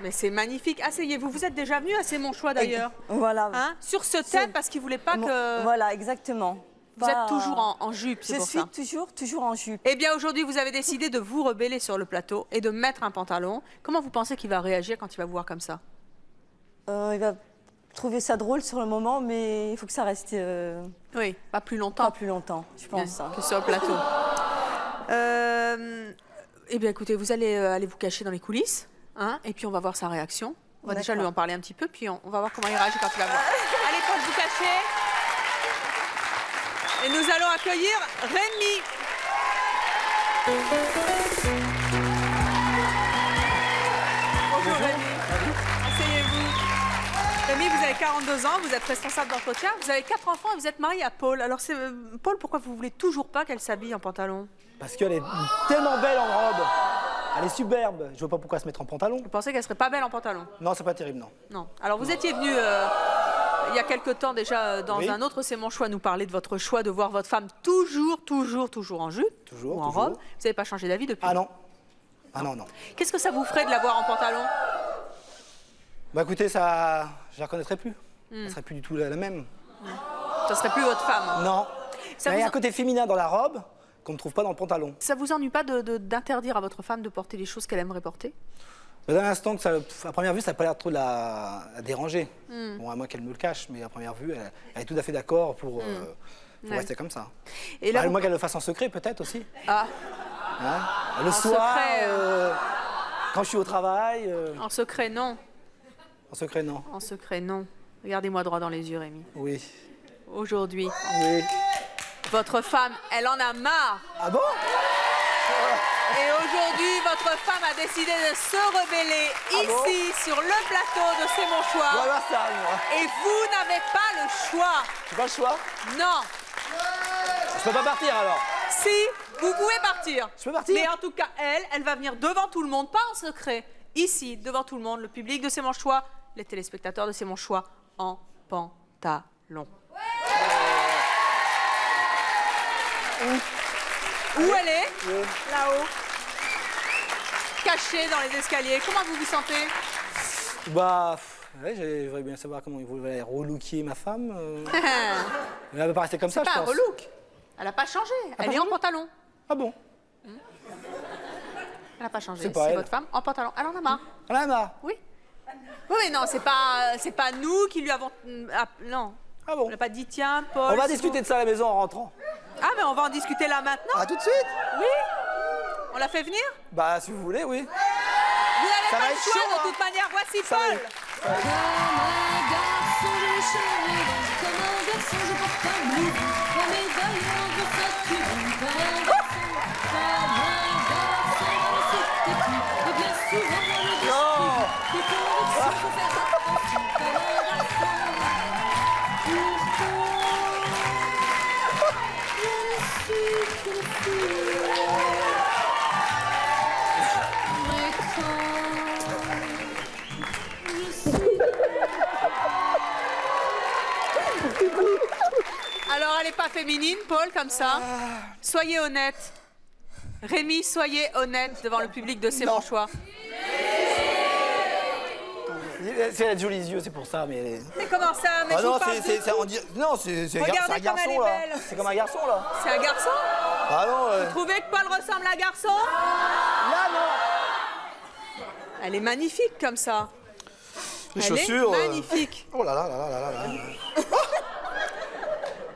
Mais c'est magnifique. Asseyez-vous. Vous êtes déjà venu à C'est mon choix, d'ailleurs.
Voilà.
Hein? Sur ce thème, parce qu'il ne voulait pas que...
Voilà, exactement.
Vous êtes toujours en jupe, c'est pour ça.
Je suis toujours en jupe.
Eh bien, aujourd'hui, vous avez décidé de vous rebeller sur le plateau et de mettre un pantalon. Comment vous pensez qu'il va réagir quand il va vous voir comme ça?
Il va trouver ça drôle sur le moment, mais il faut que ça reste...
Oui, pas plus longtemps.
Pas plus longtemps, je pense.
Que sur le plateau. Eh bien, écoutez, vous allez aller vous cacher dans les coulisses, hein, et puis on va voir sa réaction. On va déjà lui en parler un petit peu, puis on va voir comment il réagit quand il va voir. Allez, Paul, vous cachez. Et nous allons accueillir Rémi. Bonjour Rémi. Asseyez-vous. Rémi, vous avez 42 ans, vous êtes responsable d'entretien, vous avez 4 enfants et vous êtes marié à Paul. Alors, Paul, pourquoi vous voulez toujours pas qu'elle s'habille en pantalon?
Parce qu'elle est tellement belle en robe. Elle est superbe. Je vois pas pourquoi se mettre en pantalon.
Vous pensez qu'elle serait pas belle en pantalon?
Non, c'est pas terrible, non.
Non. Alors, vous étiez venu il y a quelque temps déjà dans un autre C'est mon choix nous parler de votre choix de voir votre femme toujours en jupe ou en robe. Vous n'avez pas changé d'avis depuis?
Ah non. Ah non, non.
Qu'est-ce que ça vous ferait de la voir en pantalon?
Bah écoutez, ça, je la reconnaîtrais plus. Elle serait plus du tout la même.
Ça serait plus votre femme?
Non. Il y a un côté féminin dans la robe qu'on ne trouve pas dans le pantalon.
Ça vous ennuie pas d'interdire à votre femme de porter les choses qu'elle aimerait porter?
Dans l'instant, à première vue, ça n'a pas l'air trop de la déranger. Bon, à moins qu'elle me le cache, mais à première vue, elle est tout à fait d'accord pour rester comme ça. Et là, à moins qu'elle le fasse en secret, peut-être aussi.
Ah.
Hein, le soir, quand je suis au travail.
En secret, non.
En secret, non.
En secret, non. Regardez-moi droit dans les yeux, Rémi.
Oui.
Aujourd'hui,
Oui.
votre femme, elle en a marre.
Ah bon?
Et aujourd'hui, votre femme a décidé de se rebeller ici, sur le plateau de C'est mon choix.
Voilà ça, moi.
Et vous n'avez pas le choix.
J'ai pas le choix?
Non.
Je peux pas partir alors?
Si, vous pouvez partir.
Je peux partir?
Mais en tout cas, elle va venir devant tout le monde, pas en secret. Ici, devant tout le monde, le public de C'est mon choix, les téléspectateurs de C'est mon choix, en pantalon. Où elle est? Là-haut. Cachée dans les escaliers. Comment vous vous sentez?
Bah, ouais, j'aimerais bien savoir comment ils voulaient relooker ma femme. Elle va pas rester comme ça, je
C'est
pense.
pas un relook. Elle n'a pas changé. Elle est en pantalon.
Ah bon?
Elle n'a pas changé.
C'est pas
C'est
elle.
votre femme en pantalon. Elle en a marre.
Elle en a marre?
Oui. Oui, mais non, c'est pas nous qui lui avons... non.
Ah bon?
On n'a pas dit, tiens, Paul...
On va discuter de ça à la maison en rentrant.
Ah, mais on va en discuter là maintenant.
Ah, tout de suite?
Oui. On l'a fait venir?
Bah, si vous voulez, oui.
Vous n'avez
Ça
pas
va
le
être
choix
chaud,
de
hein.
toute manière. Voici
Ça va
Paul.
être-
Comme un garçon, je porte un blouson. Pour mes vaillants, je sature. Comme un garçon, c'est petit. Et bien souvent, le discours. Et pour le son, faut faire attention. Comme un garçon.
Alors, elle n'est pas féminine, Paul, comme ça. Soyez honnête. Rémi, soyez honnête devant le public de C'est mon choix.
Elle a de jolis yeux, c'est pour ça, mais...
Mais comment ça? Mais
Ah
je
non,
vous parle
c'est
de vous.
non, c'est un
Regardez comme
garçon,
elle est
là.
belle.
C'est comme un garçon, là.
C'est un garçon?
Ah non,
Vous trouvez que Paul ressemble à un garçon?
Là, non.
Elle est magnifique comme ça.
Les
Elle
chaussures...
est magnifique.
Oh là là là là là là.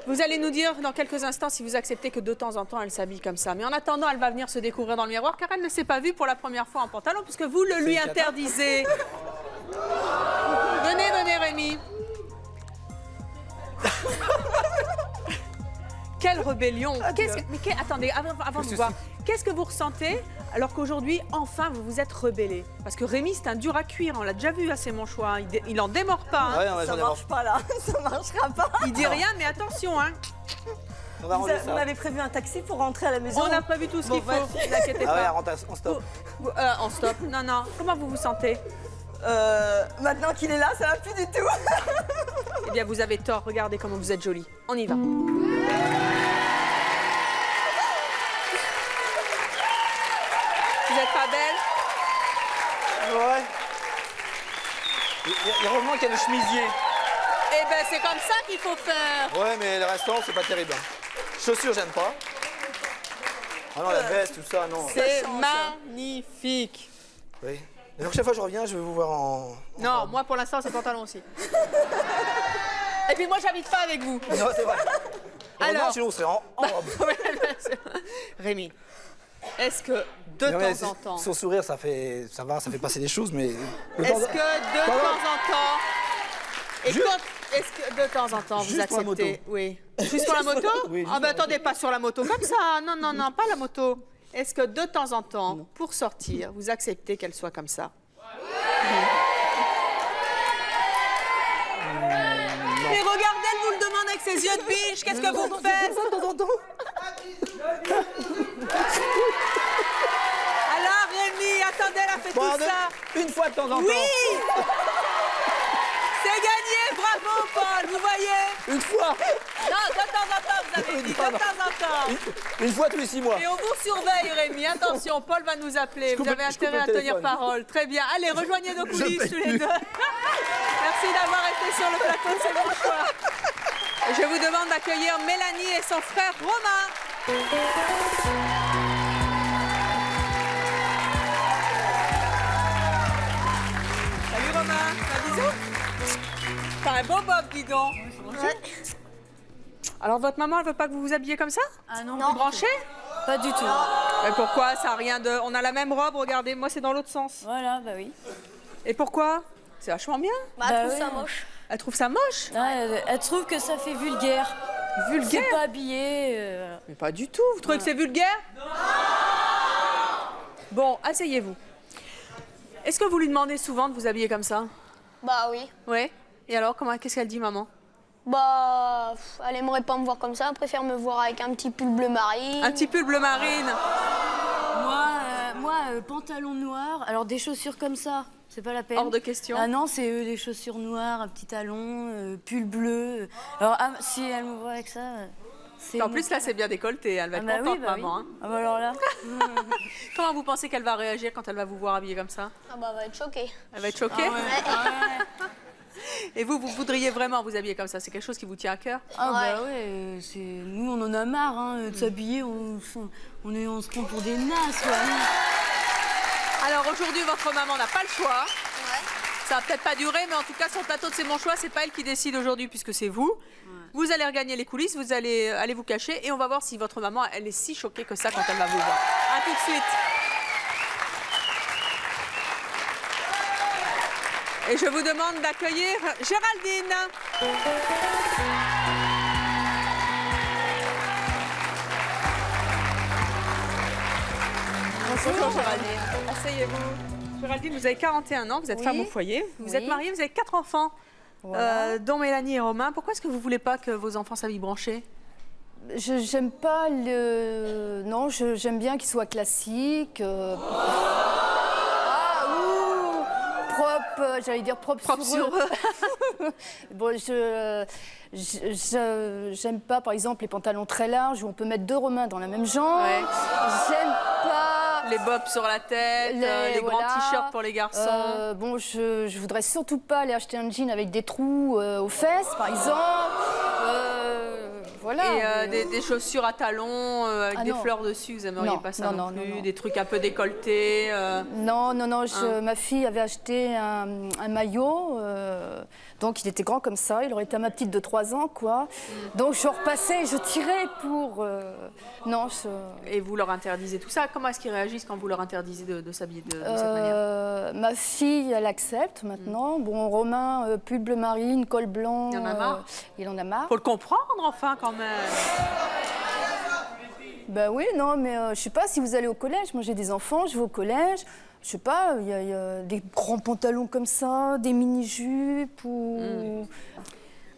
Vous allez nous dire dans quelques instants si vous acceptez que de temps en temps elle s'habille comme ça. Mais en attendant, elle va venir se découvrir dans le miroir car elle ne s'est pas vue pour la première fois en pantalon puisque vous le lui interdisez. Venez, venez Rémi. Quelle rébellion. Attendez, avant de vous voir, qu'est-ce que vous ressentez alors qu'aujourd'hui, enfin, vous vous êtes rebellé? Parce que Rémi, c'est un dur à cuire, on l'a déjà vu à C'est mon choix. Il en démord pas. Hein.
Ouais, non,
Ça marche pas là, ça marchera pas.
Il dit rien, mais attention. Hein.
On va ranger ça.
Vous m'avez prévu un taxi pour rentrer à la maison?
On a prévu tout ce qu'il faut,
vas-y.
ne vous inquiétez
Ah ouais,
pas.
on stop.
On stop. Non, non. Comment vous vous sentez?
Maintenant qu'il est là, ça va plus du tout.
Eh bien, vous avez tort. Regardez comment vous êtes jolie. On y va. Vous êtes pas belle?
Ouais. Heureusement qu'il y a le chemisier.
Eh ben, c'est comme ça qu'il faut faire.
Ouais, mais le restant, c'est pas terrible. Chaussures, j'aime pas. Ah non, la veste, tout ça, non.
C'est magnifique.
Oui. La prochaine fois que je reviens, je vais vous voir en...
Non, moi, pour l'instant, c'est pantalon aussi. Et puis, moi, j'habite pas avec vous.
Non, c'est vrai.
Alors,
sinon, on serait en robe.
Rémi, est-ce que de
Non, mais
temps en temps...
Son sourire, ça fait passer des choses, mais...
Est-ce que de temps en temps... Et quand est-ce que de temps en temps vous
Juste pour la
acceptez...
moto.
Oui. Juste pour la moto?
Oui,
Ah ben attendez, pas sur la moto comme ça. Non, non, non, pas la moto. Est-ce que de temps en temps, pour sortir, vous acceptez qu'elle soit comme ça? Mais regardez, elle vous le demande avec ses yeux de biche. Qu'est-ce que vous faites?
De temps en temps.
Alors Rémi, attendez, elle a fait tout ça.
Une fois de temps en temps.
Oui. C'est gagné, bravo Paul, vous voyez?
Une fois.
Non, de temps en temps, vous avez dit, de temps en temps.
Une fois tous les 6 mois.
Et on vous surveille, Rémi. Attention, Paul va nous appeler. Vous avez intérêt à tenir parole. Très bien. Allez, rejoignez nos coulisses tous les deux. Merci d'avoir été sur le plateau, c'est mon choix. Je vous demande d'accueillir Mélanie et son frère Romain. Salut Romain, un bisou. T'as un beau bob, dis donc. Alors votre maman, elle veut pas que vous vous habillez comme ça?
Ah non.
Vous branchez?
Pas du tout.
Mais pourquoi? Ça a rien de... On a la même robe, regardez, moi c'est dans l'autre sens.
Voilà, bah oui.
Et pourquoi? C'est vachement bien.
Bah, tout ça moche.
Elle trouve ça moche?
Elle trouve que ça fait vulgaire.
Vulgaire?
C'est pas habillé.
Mais pas du tout. Vous trouvez que c'est vulgaire? Non. Bon, asseyez-vous. Est-ce que vous lui demandez souvent de vous habiller comme ça?
Bah oui.
Ouais. Et alors, qu'est-ce qu'elle dit, maman?
Bah, elle aimerait pas me voir comme ça, elle préfère me voir avec un petit pull bleu marine.
Un petit pull bleu marine.
Moi, pantalon noir, alors des chaussures comme ça, c'est pas la peine.
Hors de question.
Ah non, c'est des chaussures noires, un petit talon, pull bleu. Alors si elle me voit avec ça, c'est...
En plus, là, c'est bien décolleté, elle va être contente, maman.
Oui. Ah bah alors là...
Comment vous pensez qu'elle va réagir quand elle va vous voir habillée comme ça?
Ah bah, elle va être choquée.
Elle va être choquée?
Ah ouais.
Et vous voudriez vraiment vous habiller comme ça? C'est quelque chose qui vous tient à cœur?
Ah bah ouais, nous on en a marre de s'habiller, on se prend pour des nasses.
Alors aujourd'hui, votre maman n'a pas le choix. Ça va peut-être pas durer, mais en tout cas, sur le plateau de C'est mon choix, c'est pas elle qui décide aujourd'hui puisque c'est vous. Vous allez regagner les coulisses, vous allez aller vous cacher et on va voir si votre maman, elle est si choquée que ça quand elle va vous voir. À tout de suite. Et je vous demande d'accueillir Géraldine. Bonjour Géraldine. Asseyez-vous. Géraldine, vous avez 41 ans, vous êtes femme au foyer. Vous êtes mariée, vous avez 4 enfants, dont Mélanie et Romain. Pourquoi est-ce que vous ne voulez pas que vos enfants s'habillent branchés?
J'aime pas le... Non, j'aime bien qu'ils soient classiques. Propre, j'allais dire propre sur eux. Bon, j'aime pas, par exemple, les pantalons très larges où on peut mettre 2 Romains dans la même jambe.
Ouais.
J'aime pas...
Les bobs sur la tête, les grands t-shirts pour les garçons.
Bon, je voudrais surtout pas aller acheter un jean avec des trous aux fesses, par exemple. Voilà.
Et des chaussures à talons avec des fleurs dessus, vous n'aimeriez pas ça non plus?
Non.
Des trucs un peu décolletés?
Non. Ma fille avait acheté un maillot, donc il était grand comme ça, il aurait été à ma petite de 3 ans, quoi. Donc je repassais, je tirais pour...
Et vous leur interdisez tout ça? Comment est-ce qu'ils réagissent quand vous leur interdisez de s'habiller de cette manière?
Ma fille, elle accepte maintenant. Bon, Romain, pull bleu marine, col blanc...
Il en a marre?
Il en a marre.
Faut le comprendre, enfin, quand même.
Ben oui, non, mais je sais pas, si vous allez au collège, moi j'ai des enfants, je vais au collège, je sais pas, il y a des grands pantalons comme ça, des mini-jupes ou...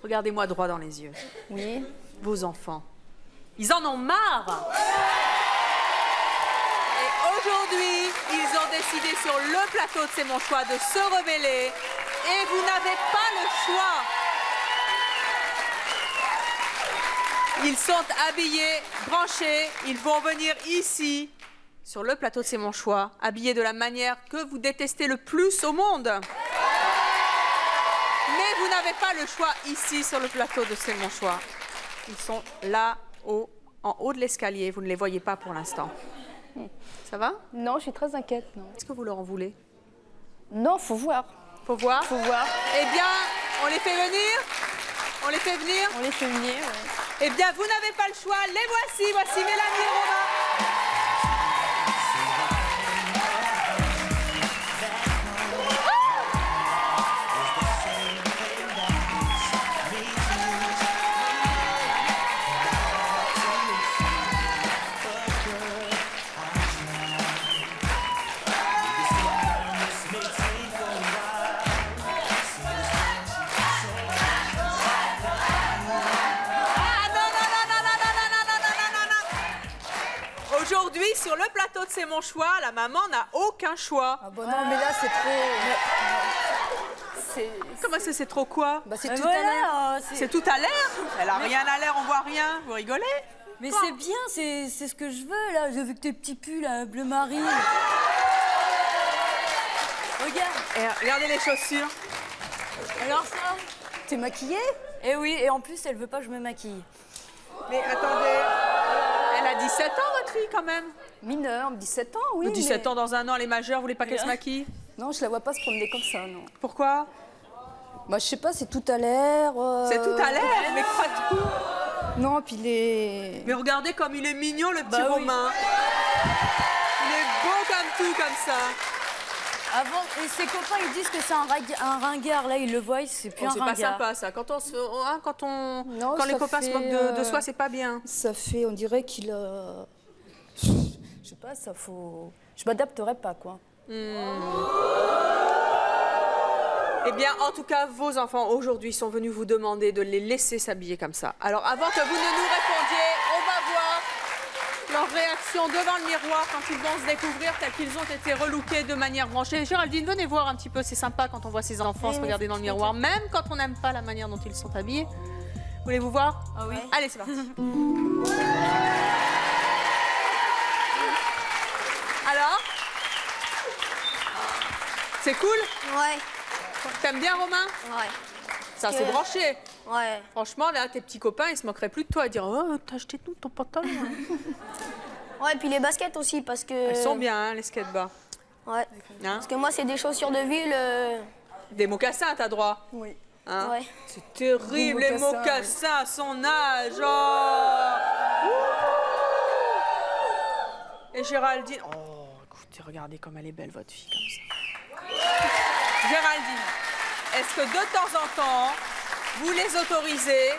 Regardez-moi droit dans les yeux.
Oui.
Vos enfants, ils en ont marre. Et aujourd'hui, ils ont décidé sur le plateau de C'est mon choix de se rebeller et vous n'avez pas le choix. Ils sont habillés, branchés, ils vont venir ici, sur le plateau de C'est mon choix, habillés de la manière que vous détestez le plus au monde. Mais vous n'avez pas le choix ici, sur le plateau de C'est mon choix. Ils sont là, en haut de l'escalier, vous ne les voyez pas pour l'instant. Ça va?
Non, je suis très inquiète, non.
Est-ce que vous leur en voulez?
Non, faut voir.
Faut voir?
Faut voir.
Eh bien, on les fait venir? On les fait venir?
On les fait venir, oui.
Eh bien, vous n'avez pas le choix. Les voici. Voici Mélanie et Romain. Aujourd'hui, sur le plateau de C'est mon choix, la maman n'a aucun choix.
Ah bon, non, mais là, c'est trop...
Comment ça, c'est trop quoi?
Bah, c'est tout à l'air.
C'est tout à l'air? Elle a rien à l'air, on voit rien. Vous rigolez?
Mais c'est bien, c'est ce que je veux, là, avec tes petits pulls, là, bleu marine. Regarde.
Et regardez les chaussures.
Alors ça? T'es maquillée? Eh oui, et en plus, elle veut pas que je me maquille.
Mais attendez, elle a 17 ans, votre fille, quand même?
Mineure, 17 ans, oui.
Mais 17 ans dans un an, elle est majeure, vous voulez pas qu'elle se maquille?
Non, je la vois pas se promener comme ça, non.
Pourquoi?
Bah, je sais pas, c'est tout à l'air.
C'est tout à l'air? Mais quoi tout?
Non, puis les...
Mais regardez comme il est mignon, le petit
Bah oui.
Romain. Il est beau comme tout, comme ça.
Avant, et ses copains, ils disent que c'est un ringard. Là, ils le voient, c'est plus un
C'est
ringard.
pas sympa, ça. Quand
Non,
les
ça
copains se
fait,
moquent de soi, c'est pas bien.
Ça fait, on dirait qu'il a... Je sais pas, ça faut... Je m'adapterai pas, quoi.
Eh bien, en tout cas, vos enfants, aujourd'hui, sont venus vous demander de les laisser s'habiller comme ça. Alors, avant que vous ne nous répondiez, on va voir leur réaction devant le miroir quand ils vont se découvrir tels qu'ils ont été relookés de manière branchée. Géraldine, venez voir un petit peu, c'est sympa quand on voit ses enfants se regarder dans le miroir, même quand on n'aime pas la manière dont ils sont habillés. Voulez-vous voir? Ah oui. Allez, c'est parti. Alors? C'est cool?
Ouais.
T'aimes bien, Romain?
Ouais.
Ça, c'est branché.
Ouais.
Franchement, là, tes petits copains, ils se moqueraient plus de toi et dire oh, t'as acheté tout ton pantalon.
Ouais, et puis les baskets aussi, parce que...
Elles sont bien, hein, les skatebars.
Ouais.
Hein?
Parce que moi, c'est des chaussures de ville.
Des mocassins, t'as droit.
Oui.
Hein?
Ouais.
C'est terrible, les mocassins à son âge. Oh. Et Géraldine... Oh, écoutez, regardez comme elle est belle, votre fille, comme ça. Géraldine, est-ce que de temps en temps, vous les autorisez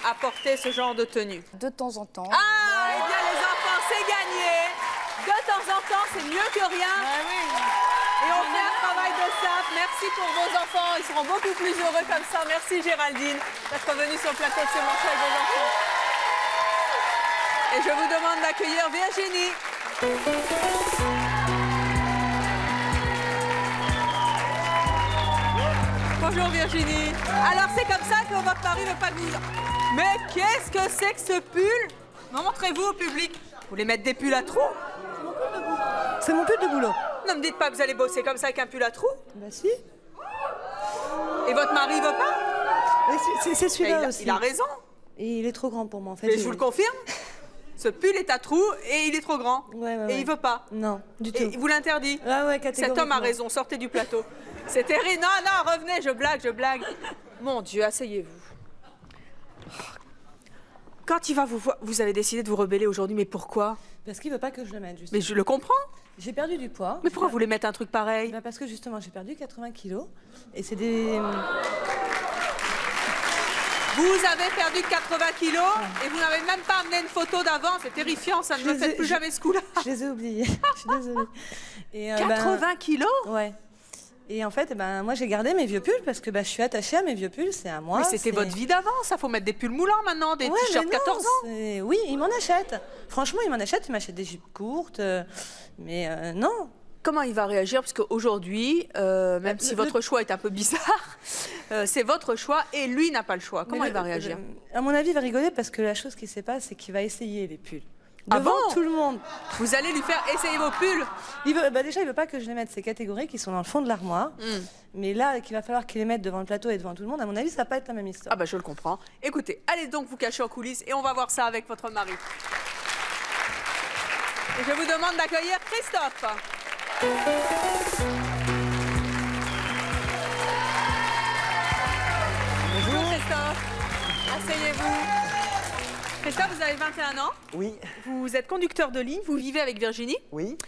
à porter ce genre de tenue?
De temps en temps.
Ah, eh bien les enfants, c'est gagné. De temps en temps, c'est mieux que rien. Et on fait un travail de ça. Merci pour vos enfants, ils seront beaucoup plus heureux comme ça. Merci Géraldine d'être venue sur le plateau de Ce Manche avec vos enfants. Et je vous demande d'accueillir Virginie. Bonjour Virginie. Alors c'est comme ça que votre mari ne veut pas que vous... Mais qu'est-ce que c'est que ce pull? Montrez-vous au public. Vous voulez mettre des pulls à trous?
C'est mon pull de boulot.
Ne me dites pas que vous allez bosser comme ça avec un pull à trous.
Bah si.
Et votre mari veut pas?
C'est celui-là aussi.
Il a raison.
Et il est trop grand pour moi en fait.
Mais je vous le confirme. Ce pull est à trous et il est trop grand. Et il veut pas.
Non, du tout.
Et il vous l'interdit.
Ah ouais,
Cet
catégoriquement.
homme a raison, sortez du plateau. C'est terrible. Non, non, revenez, je blague. Mon Dieu, asseyez-vous. Quand il va vous voir, vous avez décidé de vous rebeller aujourd'hui, mais pourquoi?
Parce qu'il veut pas que je le mette, justement.
Mais je le comprends.
J'ai perdu du poids.
Mais pourquoi vous voulez mettre un truc pareil?
Bah parce que justement, j'ai perdu 80 kilos. Et c'est des...
Vous avez perdu 80 kilos et vous n'avez même pas amené une photo d'avant. C'est terrifiant, ça ne me fait plus jamais ce coup-là.
Je les ai oubliés, je suis désolée. Et,
80 kilos?
Ouais. Et en fait, moi j'ai gardé mes vieux pulls parce que je suis attachée à mes vieux pulls, c'est à moi.
Mais c'était votre vie d'avant, ça. Faut mettre des pulls moulants maintenant, des t-shirts 14 ans.
Oui, ils m'en achètent. Franchement, ils m'en achètent. Ils m'achètent des jupes courtes. Mais non.
Comment il va réagir? Parce qu'aujourd'hui, même si votre choix est un peu bizarre, c'est votre choix et lui n'a pas le choix. Comment il va réagir?
À mon avis, il va rigoler parce que la chose qui se passe, c'est qu'il va essayer les pulls.
Ah
Devant
bon?
tout le monde.
Vous allez lui faire essayer vos pulls?
Déjà, il veut pas que je les mette ces catégories qui sont dans le fond de l'armoire. Mais là, qu'il va falloir qu'il les mette devant le plateau et devant tout le monde, à mon avis, ça va pas être la même histoire.
Ah bah je le comprends. Écoutez, allez donc vous cacher en coulisses et on va voir ça avec votre mari. Et je vous demande d'accueillir Christophe. Bonjour Christophe. Asseyez-vous. Christophe, vous avez 21 ans.
Oui.
Vous êtes conducteur de ligne, vous vivez avec Virginie.
Oui.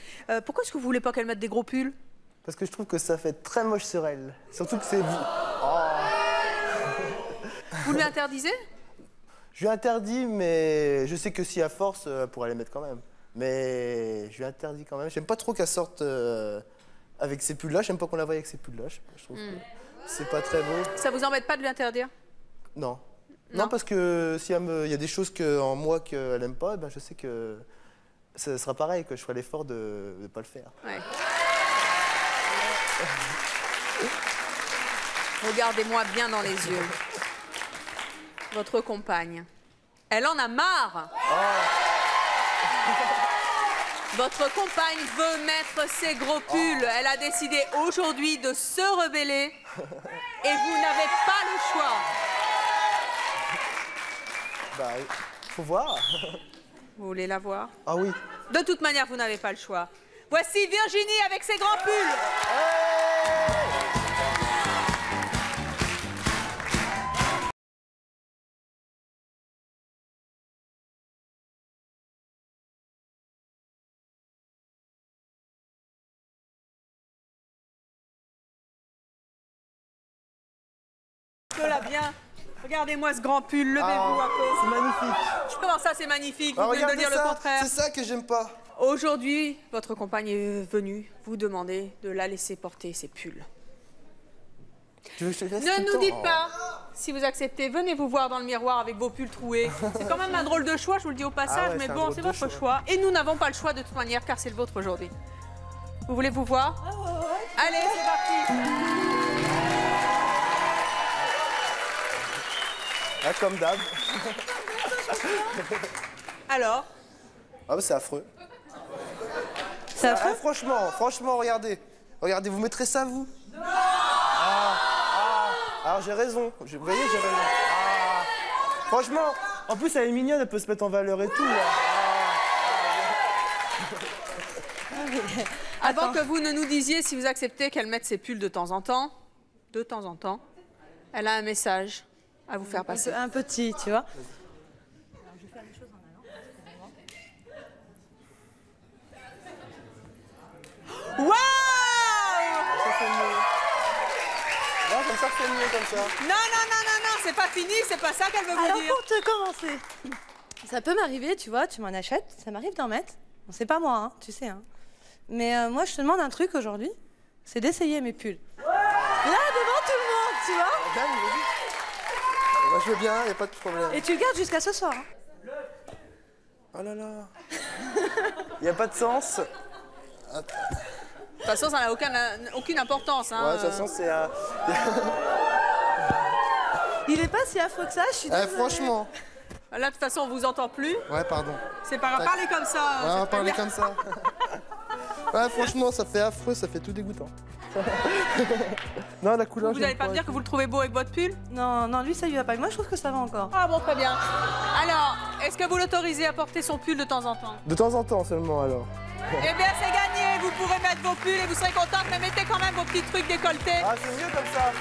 Pourquoi est-ce que vous voulez pas qu'elle mette des gros pulls?
Parce que je trouve que ça fait très moche sur elle. Surtout que c'est vous. Oh.
Vous lui interdisez?
Je lui interdis, mais je sais que si à force, elle pourrait les mettre quand même. Mais je lui interdis quand même. J'aime pas trop qu'elle sorte avec ces pulls-là. J'aime pas qu'on la voie avec ces pulls-là. Je trouve que c'est pas très beau.
Ça vous embête pas de lui interdire?
Non. Non, parce que si il y a des choses en moi qu'elle n'aime pas, je sais que ce sera pareil, que je ferai l'effort de ne pas le faire.
Ouais. Regardez-moi bien dans les yeux. Votre compagne, elle en a marre. Votre compagne veut mettre ses gros pulls. Elle a décidé aujourd'hui de se rebeller et vous n'avez pas le choix.
Faut voir.
Vous voulez la voir?
Ah oui.
De toute manière, vous n'avez pas le choix. Voici Virginie avec ses grands pulls. peu là, bien. Regardez-moi ce grand pull, levez-vous un peu.
C'est magnifique.
Comment ça, c'est magnifique? Vous venez de dire le contraire.
C'est ça que j'aime pas.
Aujourd'hui, votre compagne est venue vous demander de la laisser porter ses pulls.
Tu veux que je te laisse tout
Ne
le
nous
temps
dites pas si vous acceptez. Venez vous voir dans le miroir avec vos pulls troués. C'est quand même un drôle de choix, je vous le dis au passage, mais bon, c'est votre choix. Et nous n'avons pas le choix de toute manière, car c'est le vôtre aujourd'hui. Vous voulez vous voir? Allez, c'est parti.
Ah, comme d'hab.
Alors?
Ah bah c'est affreux.
C'est affreux?
Franchement, regardez. Regardez, vous mettrez ça, vous? Non. Alors j'ai raison. Vous voyez, j'ai raison. Franchement, en plus elle est mignonne, elle peut se mettre en valeur et tout.
Avant que vous ne nous disiez si vous acceptez qu'elle mette ses pulls de temps en temps, elle a un message à vous faire passer.
Un petit, tu vois.
Waouh!
Ça c'est mieux. Non, comme ça c'est mieux comme ça.
Non, c'est pas fini, c'est pas ça qu'elle veut vous dire.
Alors pour te commencer, ça peut m'arriver, tu vois, tu m'en achètes, ça m'arrive d'en mettre. Bon, c'est pas moi, hein, tu sais. Hein. Mais moi, je te demande un truc aujourd'hui, c'est d'essayer mes pulls. Là, devant tout le monde, tu vois.
Moi je veux bien, y a pas de problème.
Et tu le gardes jusqu'à ce soir. Hein.
Oh là là. Y a pas de sens.
De toute façon, ça n'a aucune importance. Hein.
Ouais, de toute façon, c'est...
Il est pas si affreux que ça, je suis désolée.
Franchement. Là, de toute façon, on vous entend plus.
Ouais, pardon.
C'est pas grave, parlez comme ça.
Ouais, on va parler comme ça. Ouais, franchement, ça fait affreux, ça fait tout dégoûtant. Non, la couleur,
vous n'allez pas me dire que vous le trouvez beau avec votre pull?
Non, lui, ça lui va pas. Moi, je trouve que ça va encore.
Ah bon, très bien. Alors, est-ce que vous l'autorisez à porter son pull de temps en temps?
De temps en temps seulement, alors.
Eh bien, c'est gagné. Vous pourrez mettre vos pulls et vous serez contente, mais mettez quand même vos petits trucs décolletés.
Ah, c'est mieux comme ça.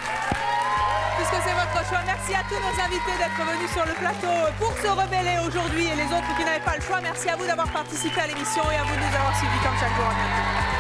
Puisque c'est votre choix. Merci à tous nos invités d'être venus sur le plateau pour se rebeller aujourd'hui et les autres qui n'avaient pas le choix. Merci à vous d'avoir participé à l'émission et à vous de nous avoir suivis comme chaque jour. À bientôt.